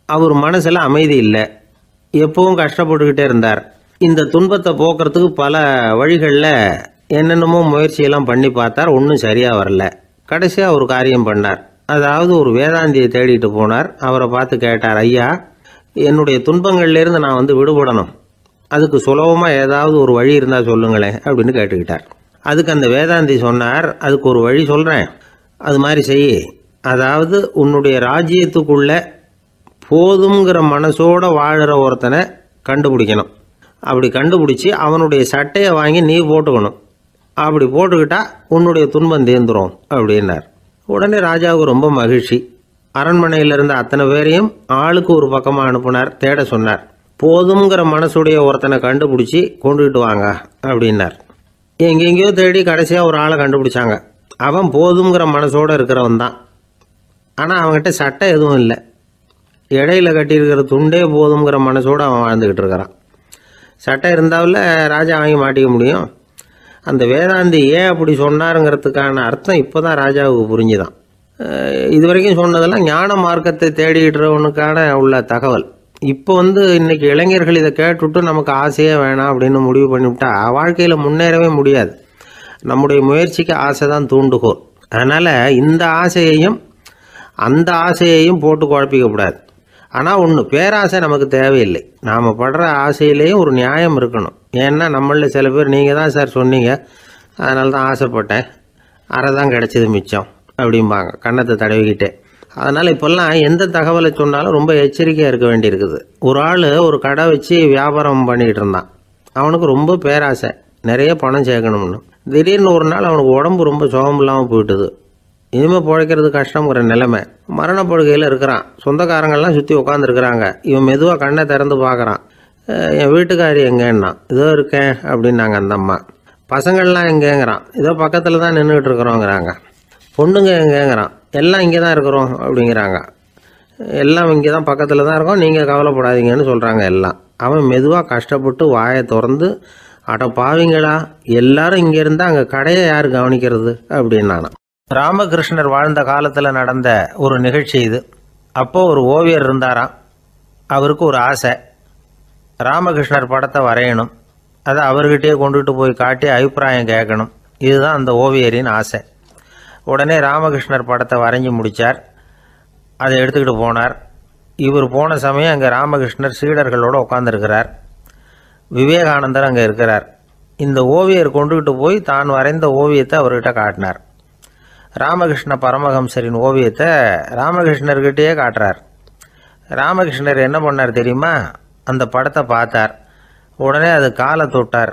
Speaker 1: அவர் மனசில் அமைதி இல்லை, எப்பவும் கஷ்டப்பட்டுக்கிட்டே இருந்தார். இந்த துன்பத்தை போக்குறதுக்கு பல வழிகளில் என்னென்னமோ முயற்சியெல்லாம் பண்ணி பார்த்தார், ஒன்றும் சரியாக வரல. கடைசியாக ஒரு காரியம் பண்ணார். அதாவது ஒரு வேதாந்தியை தேடிட்டு போனார். அவரை பார்த்து கேட்டார், ஐயா, என்னுடைய துன்பங்கள்லேருந்து நான் விடுபடணும், அதுக்கு சுலபமாக ஏதாவது ஒரு வழி இருந்தால் சொல்லுங்களேன் அப்படின்னு கேட்டுக்கிட்டார். அதுக்கு அந்த வேதாந்தி சொன்னார், அதுக்கு ஒரு வழி சொல்கிறேன், அது மாதிரி செய். அதாவது உன்னுடைய ராஜ்யத்துக்குள்ளே போதுங்கிற மனசோடு வாழ்கிற ஒருத்தனை கண்டுபிடிக்கணும். அப்படி கண்டுபிடிச்சி அவனுடைய சட்டையை வாங்கி நீ போட்டுக்கணும். அப்படி போட்டுக்கிட்டா உன்னுடைய துன்பம் தீர்ந்துடும் அப்படின்னார். உடனே ராஜாவுக்கு ரொம்ப மகிழ்ச்சி. அரண்மனையில் இருந்த அத்தனை பேரையும் ஆளுக்கு ஒரு பக்கமாக அனுப்புனார், தேட சொன்னார். போதுங்கிற மனசுடைய ஒருத்தனை கண்டுபிடிச்சி கொண்டுகிட்டு வாங்க அப்படின்னார். எங்கெங்கேயோ தேடி கடைசியாக ஒரு ஆளை கண்டுபிடிச்சாங்க. அவன் போதுங்கிற மனசோடு இருக்கிறவன் தான். ஆனால் அவன்கிட்ட சட்டை எதுவும் இல்லை. இடையில கட்டியிருக்கிற துண்டே போதுங்கிற மனசோடு அவன் வாழ்ந்துக்கிட்டு இருக்கிறான். சட்டை இருந்தாவில் ராஜா வாங்கி மாட்டிக்க முடியும். அந்த வேதாந்தி ஏன் அப்படி சொன்னாருங்கிறதுக்கான அர்த்தம் இப்போ தான் ராஜாவுக்கு புரிஞ்சுதான். இது வரைக்கும் சொன்னதெல்லாம் ஞான மார்க்கத்தை தேடிக்கிட்டுறவனுக்கான உள்ள தகவல். இப்போ இன்றைக்கி இளைஞர்கள் இதை கேட்டுவிட்டு நமக்கு ஆசையே வேணாம் அப்படின்னு முடிவு பண்ணிவிட்டா வாழ்க்கையில் முன்னேறவே முடியாது. நம்முடைய முயற்சிக்கு ஆசை தான் தூண்டுகோல். அதனால் இந்த ஆசையையும் அந்த ஆசையையும் போட்டு குழப்பிக்கக்கூடாது. ஆனால் ஒன்று, பேராசை நமக்கு தேவையில்லை. நாம் படுற ஆசையிலேயும் ஒரு நியாயம் இருக்கணும். ஏன்னா நம்மளில் சில பேர் நீங்கள் தான் சார் சொன்னீங்க, அதனால தான் ஆசைப்பட்டேன், அரை தான் கிடச்சிது மிச்சம் அப்படிம்பாங்க கன்னத்தை தடவிக்கிட்டே. அதனால் இப்போல்லாம் எந்த தகவலை சொன்னாலும் ரொம்ப எச்சரிக்கையாக இருக்க வேண்டியிருக்குது. ஒரு ஆள் ஒரு கடை வச்சு வியாபாரம் பண்ணிக்கிட்டு இருந்தான். அவனுக்கு ரொம்ப பேராசை, நிறைய பணம் சேர்க்கணும்னு. திடீர்னு ஒரு நாள் அவனுக்கு உடம்பு ரொம்ப சுகம் இல்லாமல் போயிட்டுது. இனிமேல் பிழைக்கிறது கஷ்டங்கிற நிலைமை. மரணப்படுகையில் இருக்கிறான். சொந்தக்காரங்கள்லாம் சுற்றி உட்காந்துருக்குறாங்க. இவன் மெதுவாக கண்ணை திறந்து பார்க்குறான். என் வீட்டுக்காரி எங்கேன்னா, இதோ இருக்கேன் அப்படின்னாங்க அந்த அம்மா. பசங்கள்லாம் எங்கேங்கிறான், இதோ பக்கத்தில் தான் நின்றுக்கிட்டு இருக்கிறோங்கிறாங்க. பொண்ணுங்க எங்கேங்கிறான், எல்லாம் இங்கே தான் இருக்கிறோம் அப்படிங்கிறாங்க. எல்லாம் இங்கே தான் பக்கத்தில் தான் இருக்கோம், நீங்கள் கவலைப்படாதீங்கன்னு சொல்கிறாங்க எல்லாம். அவன் மெதுவாக கஷ்டப்பட்டு வாயை திறந்து, அட பாவிங்களா, எல்லாரும் இங்கே இருந்தால் அங்கே கடையை யார் கவனிக்கிறது அப்படின்னானான். ராமகிருஷ்ணர் வாழ்ந்த காலத்தில் நடந்த ஒரு நிகழ்ச்சி இது. அப்போது ஒரு ஓவியர் இருந்தாராம். அவருக்கு ஒரு ஆசை, ராமகிருஷ்ணர் படத்தை வரையணும், அதை அவர்கிட்டயே கொண்டுட்டு போய் காட்டி அபிப்பிராயம் கேட்கணும். இதுதான் அந்த ஓவியரின் ஆசை. உடனே ராமகிருஷ்ணர் படத்தை வரைஞ்சி முடித்தார். அதை எடுத்துக்கிட்டு போனார். இவர் போன சமயம் அங்கே ராமகிருஷ்ணர் சீடர்களோடு உட்காந்துருக்கிறார். விவேகானந்தர் அங்கே இருக்கிறார். இந்த ஓவியர் கொண்டுகிட்டு போய் தான் வரைந்த ஓவியத்தை அவர்கிட்ட காட்டினார். ராமகிருஷ்ண பரமஹம்சரின் ஓவியத்தை ராமகிருஷ்ணர்கிட்டயே காட்டுறார். ராமகிருஷ்ணர் என்ன பண்ணார் தெரியுமா? அந்த படத்தை பார்த்தார். உடனே அது காலை தொட்டார்.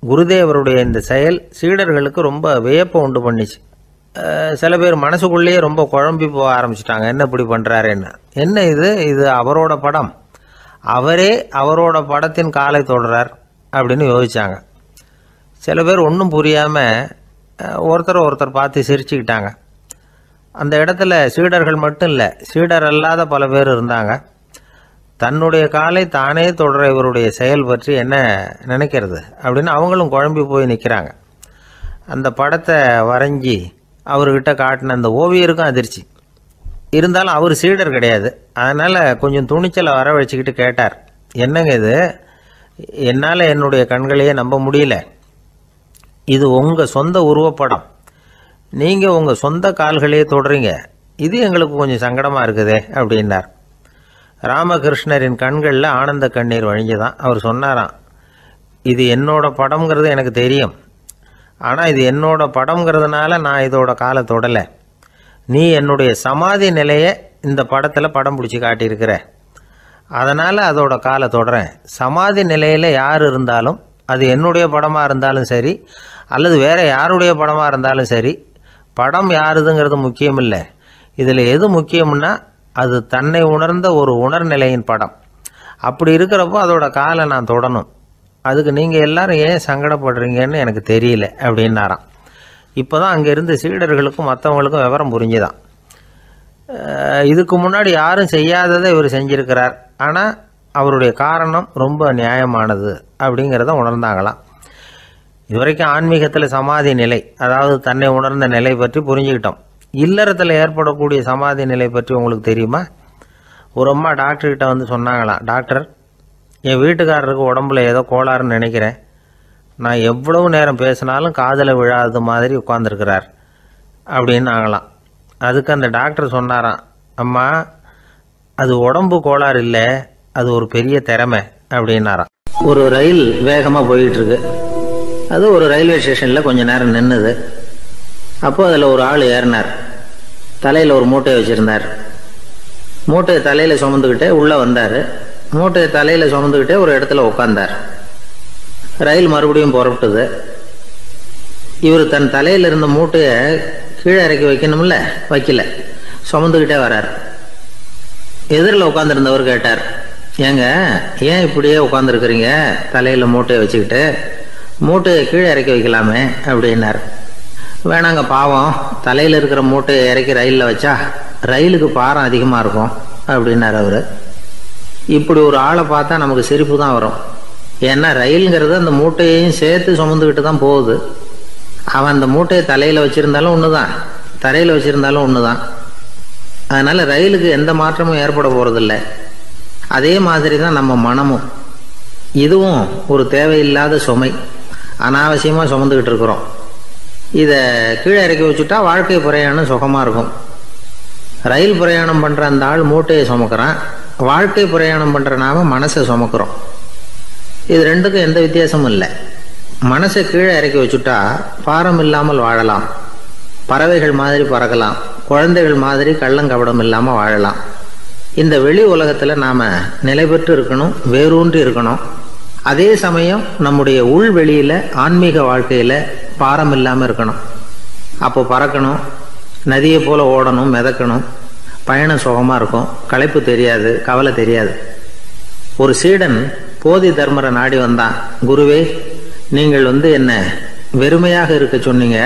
Speaker 1: குருதேவருடைய இந்த செயல் சீடர்களுக்கு ரொம்ப வியப்பை உண்டு பண்ணிச்சு. சில பேர் மனசுக்குள்ளேயே ரொம்ப குழம்பி போக ஆரம்பிச்சிட்டாங்க, என்ன இப்படி பண்ணுறாருன்னு. என்ன இது அவரோட படம், அவரே அவரோட படத்தின் காலை தொடுறார் அப்படின்னு யோசித்தாங்க. சில பேர் ஒன்றும் புரியாமல் ஒருத்தர் பார்த்து சிரிச்சுக்கிட்டாங்க. அந்த இடத்துல சீடர்கள் மட்டும் இல்லை, சீடர் அல்லாத பல பேர் இருந்தாங்க. தன்னுடைய காலை தானே தொடர இவருடைய செயல் பற்றி என்ன நினைக்கிறது அப்படின்னு அவங்களும் குழம்பி போய் நிற்கிறாங்க. அந்த படத்தை வரைஞ்சி அவர்கிட்ட காட்டின அந்த ஓவியருக்கும் அதிர்ச்சி. இருந்தாலும் அவர் சீடர் கிடையாது. அதனால் கொஞ்சம் துணிச்சலை வர வச்சுக்கிட்டு கேட்டார், என்னங்க இது, என்னால் என்னுடைய கண்களையே நம்ப முடியல. இது உங்கள் சொந்த உருவப்படம், நீங்கள் உங்கள் சொந்த கால்களையே தொடுறீங்க, இது எங்களுக்கு கொஞ்சம் சங்கடமாக இருக்குதே அப்படின்னார். ராமகிருஷ்ணரின் கண்களில் ஆனந்த கண்ணீர் வழிஞ்சுதான். அவர் சொன்னாராம், இது என்னோட படம்ங்கிறது எனக்கு தெரியும், ஆனால் இது என்னோட படம்ங்கிறதுனால நான் இதோட காலை தொடலை. நீ என்னுடைய சமாதி நிலையை இந்த படத்தில் படம் பிடிச்சி காட்டியிருக்கிற, அதனால் அதோட காலை தொடறேன். சமாதி நிலையில் யார் இருந்தாலும், அது என்னுடைய படமாக இருந்தாலும் சரி அல்லது வேறு யாருடைய படமாக இருந்தாலும் சரி, படம் யாருதுங்கிறது முக்கியம் இல்லை. இதில் எது முக்கியம்னா அது தன்னை உணர்ந்த ஒரு உணர்நிலையின் படம். அப்படி இருக்கிறப்போ அதோட காலை நான் தொடணும். அதுக்கு நீங்கள் எல்லாரும் ஏன் சங்கடப்படுறீங்கன்னு எனக்கு தெரியல அப்படின்னாராம். இப்போ தான் அங்கே இருந்து சீடர்களுக்கும் மற்றவங்களுக்கும் விவரம் புரிஞ்சுதான். இதுக்கு முன்னாடி யாரும் செய்யாததை இவர் செஞ்சிருக்கிறார், ஆனால் அவருடைய காரணம் ரொம்ப நியாயமானது அப்படிங்கிறத உணர்ந்தாங்களாம். இதுவரைக்கும் ஆன்மீகத்தில் சமாதி நிலை, அதாவது தன்னை உணர்ந்த நிலை பற்றி புரிஞ்சுக்கிட்டோம். இல்லறத்தில் ஏற்படக்கூடிய சமாதி நிலை பற்றி உங்களுக்கு தெரியுமா? ஒரு அம்மா டாக்டர்கிட்ட வந்து சொன்னாங்களாம், டாக்டர், என் வீட்டுக்காரருக்கு உடம்புல ஏதோ கோளாறுன்னு நினைக்கிறேன், நான் எவ்வளவு நேரம் பேசினாலும் காதில் விழாத மாதிரி உட்காந்துருக்கிறார் அப்படின்னு ஆகலாம். அதுக்கு அந்த டாக்டர் சொன்னாராம், அம்மா, அது உடம்பு கோளாறு இல்லை, அது ஒரு பெரிய திறமை அப்படின்னாராம். ஒரு ரயில் வேகமாக போயிட்டுருக்கு. அது ஒரு ரயில்வே ஸ்டேஷனில் கொஞ்ச நேரம் நின்றுது. அப்போது அதில் ஒரு ஆள் ஏறினார். தலையில் ஒரு மூட்டையை வச்சுருந்தார். மூட்டையை தலையில் சுமந்துக்கிட்டே உள்ளே வந்தார். மூட்டையை தலையில் சுமந்துக்கிட்டே ஒரு இடத்துல உட்காந்தார். ரயில் மறுபடியும் புறப்பட்டது. இவர் தன் தலையில் இருந்த மூட்டையை கீழே இறக்கி வைக்கணும்ல, வைக்கல, சுமந்துக்கிட்டே வரார். எதிரில் உட்காந்துருந்தவர் கேட்டார், ஏங்க ஏன் இப்படியே உட்காந்துருக்குறீங்க தலையில் மூட்டையை வச்சுக்கிட்டு, மூட்டையை கீழே இறக்கி வைக்கலாமே அப்படின்னார். வேணாங்க, பாவம், தலையில் இருக்கிற மூட்டையை இறக்கி ரயிலில் வச்சா ரயிலுக்கு பாரம் அதிகமாக இருக்கும் அப்படின்னார் அவர். இப்படி ஒரு ஆளை பார்த்தா நமக்கு சிரிப்பு தான் வரும். ஏன்னா ரயிலுங்கிறது அந்த மூட்டையையும் சேர்த்து சுமந்துக்கிட்டு தான் போகுது. அவன் அந்த மூட்டையை தலையில் வச்சுருந்தாலும் ஒன்று தான், தரையில் வச்சுருந்தாலும் ஒன்று தான். அதனால் ரயிலுக்கு எந்த மாற்றமும் ஏற்பட போகிறதில்ல. அதே மாதிரி தான் நம்ம மனமும். இதுவும் ஒரு தேவையில்லாத சுமை, அனாவசியமாக சுமந்துக்கிட்டு இருக்கிறோம். இதை கீழே இறக்கி வச்சுட்டா வாழ்க்கை பிரயாணம் சுகமாக இருக்கும். ரயில் பிரயாணம் பண்ணுற அந்த ஆள் மூட்டையை சுமக்கிறான், வாழ்க்கை பிரயாணம் பண்ணுற நாம மனசை சுமக்கிறோம். இது ரெண்டுக்கும் எந்த வித்தியாசமும் இல்லை. மனசை கீழே இறக்கி வச்சுட்டா பாரம் இல்லாமல் வாழலாம், பறவைகள் மாதிரி பறக்கலாம், குழந்தைகள் மாதிரி கள்ளங்கபடம் இல்லாமல் வாழலாம். இந்த வெளி உலகத்தில் நாம் நிலை பெற்று இருக்கணும், வேரூன்றி இருக்கணும். அதே சமயம் நம்முடைய உள்வெளியில் ஆன்மீக வாழ்க்கையில் பாரம் இல்லாமல் இருக்கணும். அப்போ பறக்கணும், நதியை போல் ஓடணும், மிதக்கணும், பயணம் சுகமாக இருக்கும், களைப்பு தெரியாது, கவலை தெரியாது. ஒரு சீடன் போதி தர்மரை நாடி வந்தான். குருவே, நீங்கள் என்ன வெறுமையாக இருக்க சொன்னீங்க,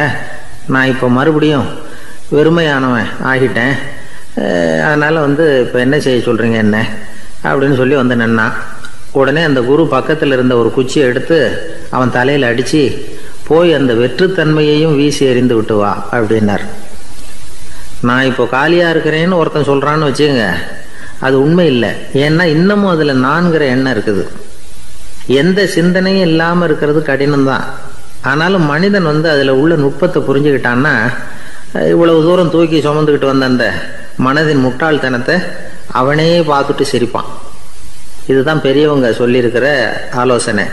Speaker 1: நான் இப்போ மறுபடியும் வெறுமையானவன் ஆகிட்டேன், அதனால் இப்போ என்ன செய்ய சொல்கிறீங்க என்ன அப்படின்னு சொல்லி நின்னான். உடனே அந்த குரு பக்கத்தில் இருந்த ஒரு குச்சியை எடுத்து அவன் தலையில் அடித்து, போய் அந்த வெற்றுத்தன்மையையும் வீசி எறிந்து விட்டு வா அப்படின்னார். நான் இப்போ காலியாக இருக்கிறேன்னு ஒருத்தன் சொல்கிறான்னு வச்சுக்கோங்க, அது உண்மை இல்லை. ஏன்னா இன்னமும் அதில் நான்கிற எண்ணம் இருக்குது. எந்த சிந்தனையும் இல்லாமல் இருக்கிறது கடினம்தான். ஆனாலும் மனிதன் அதில் உள்ள நுட்பத்தை புரிஞ்சுக்கிட்டான்னா இவ்வளவு தூரம் தூக்கி சுமந்துக்கிட்டு வந்த அந்த மனதின் முட்டாள்தனத்தை அவனே பார்த்துட்டு சிரிப்பான். இதுதான் பெரியவங்க சொல்லியிருக்கிற ஆலோசனை.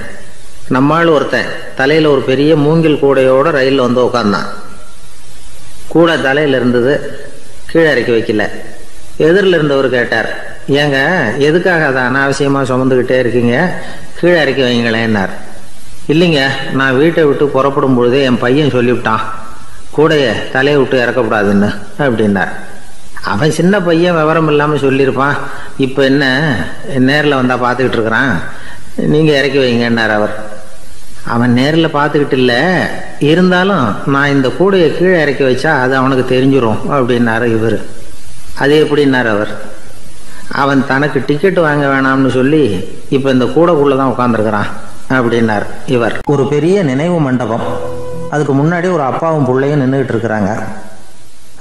Speaker 1: நம்மால் ஒருத்தன் தலையில் ஒரு பெரிய மூங்கில் கூடையோட ரயிலில் உட்காந்தான். கூடை தலையில் இருந்தது, கீழே இறக்கி வைக்கல. எதிரில் இருந்தவர் கேட்டார், ஏங்க எதுக்காக அதை அனாவசியமாக சுமந்துக்கிட்டே இருக்கீங்க, கீழே இறக்கி வைங்களேன்னார். இல்லைங்க, நான் வீட்டை விட்டு புறப்படும் பொழுதே என் பையன் சொல்லிவிட்டான் கூடையை தலையை விட்டு இறக்கக்கூடாதுன்னு அப்படின்னார். அவன் சின்ன பையன், விவரம் இல்லாமல் சொல்லியிருப்பான். இப்போ என்ன நேரில் வந்தால் பார்த்துக்கிட்டு இருக்கிறான், நீங்கள் இறக்கி வைங்கன்னார் அவர். அவன் நேரில் பார்த்துக்கிட்டு இல்லை, இருந்தாலும் நான் இந்த கூடையை கீழே இறக்கி வச்சா அது அவனுக்கு தெரிஞ்சிடும் அப்படின்னாரு இவர். அது எப்படின்னார் அவர். அவன் தனக்கு டிக்கெட் வாங்க வேணாம்னு சொல்லி இப்போ இந்த கூடைக்குள்ளே தான் உட்காந்துருக்கிறான் அப்படின்னார் இவர். ஒரு பெரிய நினைவு மண்டபம், அதுக்கு முன்னாடி ஒரு அப்பாவும் பிள்ளையும் நின்றுக்கிட்டு இருக்கிறாங்க.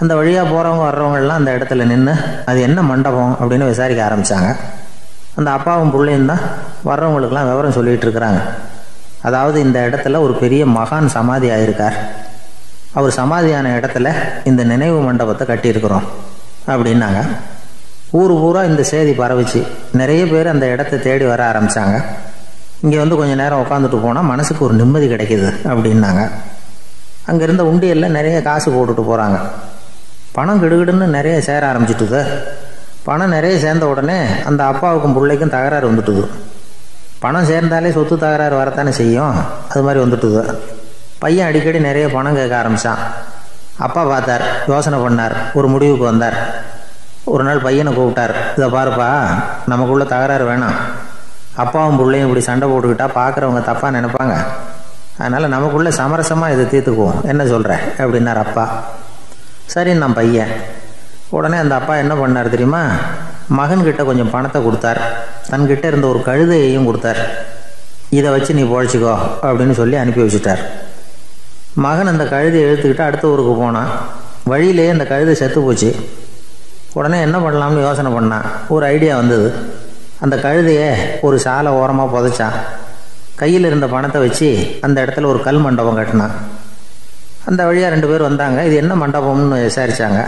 Speaker 1: அந்த வழியாக போகிறவங்க வர்றவங்கெல்லாம் அந்த இடத்துல நின்று அது என்ன மண்டபம் அப்படின்னு விசாரிக்க ஆரம்பித்தாங்க. அந்த அப்பாவும் பிள்ளையும் தான் வர்றவங்களுக்கெல்லாம் விவரம் சொல்லிகிட்டு இருக்கிறாங்க. அதாவது இந்த இடத்துல ஒரு பெரிய மகான் சமாதி ஆகியிருக்கார், அவர் சமாதியான இடத்துல இந்த நினைவு மண்டபத்தை கட்டியிருக்கிறோம் அப்படின்னாங்க. ஊர் பூரா இந்த செய்தி பரவிச்சு. நிறைய பேர் அந்த இடத்த தேடி வர ஆரம்பித்தாங்க. இங்கே கொஞ்சம் நேரம் உட்காந்துட்டு போனால் மனசுக்கு ஒரு நிம்மதி கிடைக்கிது அப்படின்னாங்க. அங்கே இருந்த உண்டியலில் நிறைய காசு போட்டுட்டு போகிறாங்க. பணம் கிடுகிடுன்னு நிறைய சேர ஆரம்பிச்சுட்டுது. பணம் நிறைய சேர்ந்த உடனே அந்த அப்பாவுக்கும் பிள்ளைக்கும் தகராறு வந்துட்டுது. பணம் சேர்ந்தாலே சொத்து தகராறு வரத்தானே செய்யும், அது மாதிரி வந்துட்டுது. பையன் அடிக்கடி நிறைய பணம் கேட்க ஆரம்பித்தான். அப்பா பார்த்தார், யோசனை பண்ணார், ஒரு முடிவுக்கு வந்தார். ஒரு நாள் பையனை கூப்பிட்டார், இதை பாருப்பா, நமக்குள்ள தகராறு வேணாம், அப்பாவும் பிள்ளையும் இப்படி சண்டை போட்டுக்கிட்டா பார்க்குறவங்க தப்பாக நினைப்பாங்க, அதனால் நமக்குள்ளே சமரசமாக இதை தீர்த்துக்குவோம், என்ன சொல்கிற அப்படின்னார் அப்பா. சரின்னு நான் பையன். உடனே அந்த அப்பா என்ன பண்ணார் தெரியுமா, மகன்கிட்ட கொஞ்சம் பணத்தை கொடுத்தார், தன்கிட்ட இருந்த ஒரு கழுதையையும் கொடுத்தார். இதை வச்சு நீ பொழைச்சிக்கோ அப்படின்னு சொல்லி அனுப்பி வச்சுட்டார். மகன் அந்த கழுதையை எழுத்துக்கிட்டு அடுத்த ஊருக்கு போனான். வழியிலே அந்த கழுதை செத்து போச்சு. உடனே என்ன பண்ணலாம்னு யோசனை பண்ணான். ஒரு ஐடியா வந்தது. அந்த கழுதையை ஒரு சாலை ஓரமாக புதைச்சான். கையில் இருந்த பணத்தை வச்சு அந்த இடத்துல ஒரு கல் மண்டபம் கட்டினான். அந்த வழியாக 2 பேர் வந்தாங்க. இது என்ன மண்டபம்னு விசாரித்தாங்க.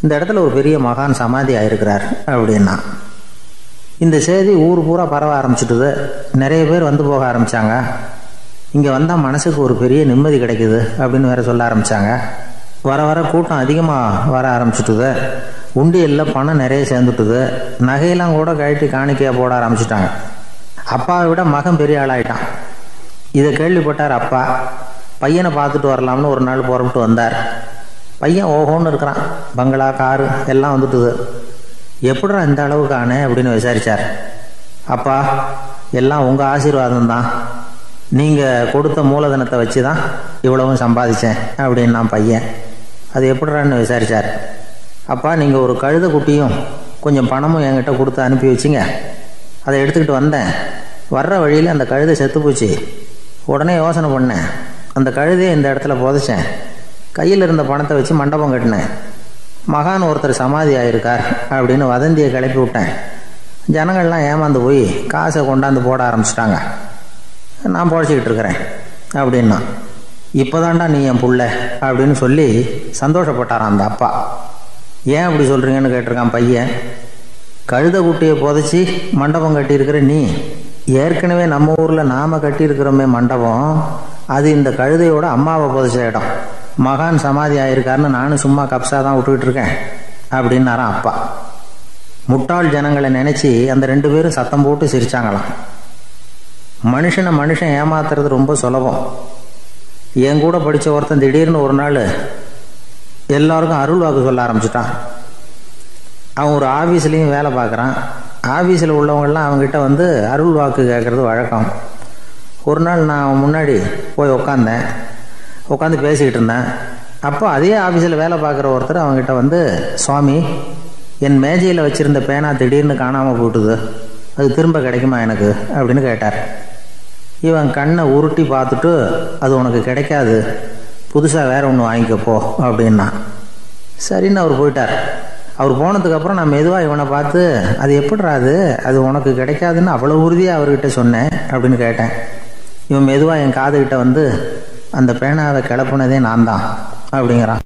Speaker 1: இந்த இடத்துல ஒரு பெரிய மகான் சமாதி ஆகிருக்கிறார் அப்படின்னா. இந்த செய்தி ஊர் பூரா பரவ ஆரம்பிச்சுட்டுது. நிறைய பேர் வந்து போக ஆரம்பித்தாங்க. இங்கே வந்தால் மனசுக்கு ஒரு பெரிய நிம்மதி கிடைக்குது அப்படின்னு வேற சொல்ல ஆரம்பித்தாங்க. வர வர கூட்டம் அதிகமாக வர ஆரம்பிச்சுட்டுது. உண்டியலில் பணம் நிறைய சேர்ந்துட்டுது. நகையெல்லாம் கூட கழட்டி காணிக்கையாக போட ஆரம்பிச்சுட்டாங்க. அப்பாவை விட மகன் பெரிய ஆளாயிட்டான். இதை கேள்விப்பட்டார் அப்பா. பையனை பார்த்துட்டு வரலாம்னு ஒரு நாள் புறப்பட்டு வந்தார். பையன் ஓஹோன்னு இருக்கிறான். பங்களா, காரு எல்லாம் வந்துட்டுது. எப்படிடா இந்த அளவுக்கு ஆனே அப்படின்னு விசாரித்தார். அப்பா, எல்லாம் உங்கள் ஆசீர்வாதம் தான், நீங்கள் கொடுத்த மூலதனத்தை வச்சு தான் இவ்வளவும் சம்பாதிச்சேன் அப்படின்னு நான் பையன். அது எப்படிறான்னு விசாரித்தார். அப்பா, நீங்கள் ஒரு கழுதை குட்டியும் கொஞ்சம் பணமும் என்கிட்ட கொடுத்து அனுப்பி வச்சிங்க, அதை எடுத்துக்கிட்டு வந்தேன். வர்ற வழியில் அந்த கழுதை செத்து போச்சு. உடனே யோசனை பண்ணேன், அந்த கழுதையை இந்த இடத்துல புதைச்சேன். கையில் இருந்த பணத்தை வச்சு மண்டபம் கட்டினேன். மகான் ஒருத்தர் சமாதி ஆகிருக்கார் அப்படின்னு வதந்தியை கிளப்பி விட்டேன். ஜனங்கள்லாம் ஏமாந்து போய் காசை கொண்டாந்து போட ஆரம்பிச்சிட்டாங்க. நான் பொழைச்சிக்கிட்டு இருக்கிறேன் அப்படின்னா. இப்போதான்டா நீ என் புள்ள அப்படின்னு சொல்லி சந்தோஷப்பட்டாரான் அந்த அப்பா. ஏன் அப்படி சொல்கிறீங்கன்னு கேட்டிருக்கான் பையன். கழுதை குட்டியை புதைச்சி மண்டபம் கட்டியிருக்கிற நீ, ஏற்கனவே நம்ம ஊரில் நாம் கட்டியிருக்கிறோமே மண்டபம், அது இந்த கழுதையோட அம்மாவை புதைச்ச இடம். மகான் சமாதி ஆகிருக்காருன்னு நானும் சும்மா கப்ஸாக தான் விட்டுக்கிட்டு இருக்கேன் அப்படின்னாரான் அப்பா. முட்டாள் ஜனங்களை நினச்சி அந்த 2 பேரும் சத்தம் போட்டு சிரிச்சாங்களாம். மனுஷன் ஏமாத்துறது ரொம்ப சுலபம். என் கூட படித்த ஒருத்தன் திடீர்னு ஒரு நாள் எல்லாருக்கும் அருள் வாக்கு சொல்ல ஆரம்பிச்சிட்டான். அவன் ஒரு ஆஃபீஸ்லேயும் வேலை பார்க்குறான். ஆஃபீஸில் உள்ளவங்கள்லாம் அவங்ககிட்ட வந்து அருள் வாக்கு கேட்குறது வழக்கம். ஒரு நாள் நான் முன்னாடி போய் உட்காந்து பேசிக்கிட்டு இருந்தேன். அப்போ அதே ஆஃபீஸில் வேலை பார்க்குற ஒருத்தர் அவங்ககிட்ட வந்து, சுவாமி, என் மேஜையில் வச்சுருந்த பேனா திடீர்னு காணாமல் போட்டுது, அது திரும்ப கிடைக்குமா எனக்கு அப்படின்னு கேட்டார். இவன் கண்ணை உருட்டி பார்த்துட்டு, அது உனக்கு கிடைக்காது, புதுசாக வேற ஒன்று வாங்கிக்கப்போ அப்படின்னா. சரின்னு அவர் போயிட்டார். அவர் போனதுக்கப்புறம் நான் மெதுவாக இவனை பார்த்து, அது எப்படிறா அது உனக்கு கிடைக்காதுன்னு அவ்வளோ உறுதியாக அவர்கிட்ட சொன்னேன் அப்படின்னு கேட்டேன். இவன் மெதுவாக என் காதுகிட்ட வந்து, அந்த பேனாவை கிளப்புனதே நான் தான் அப்படிங்கிறான்.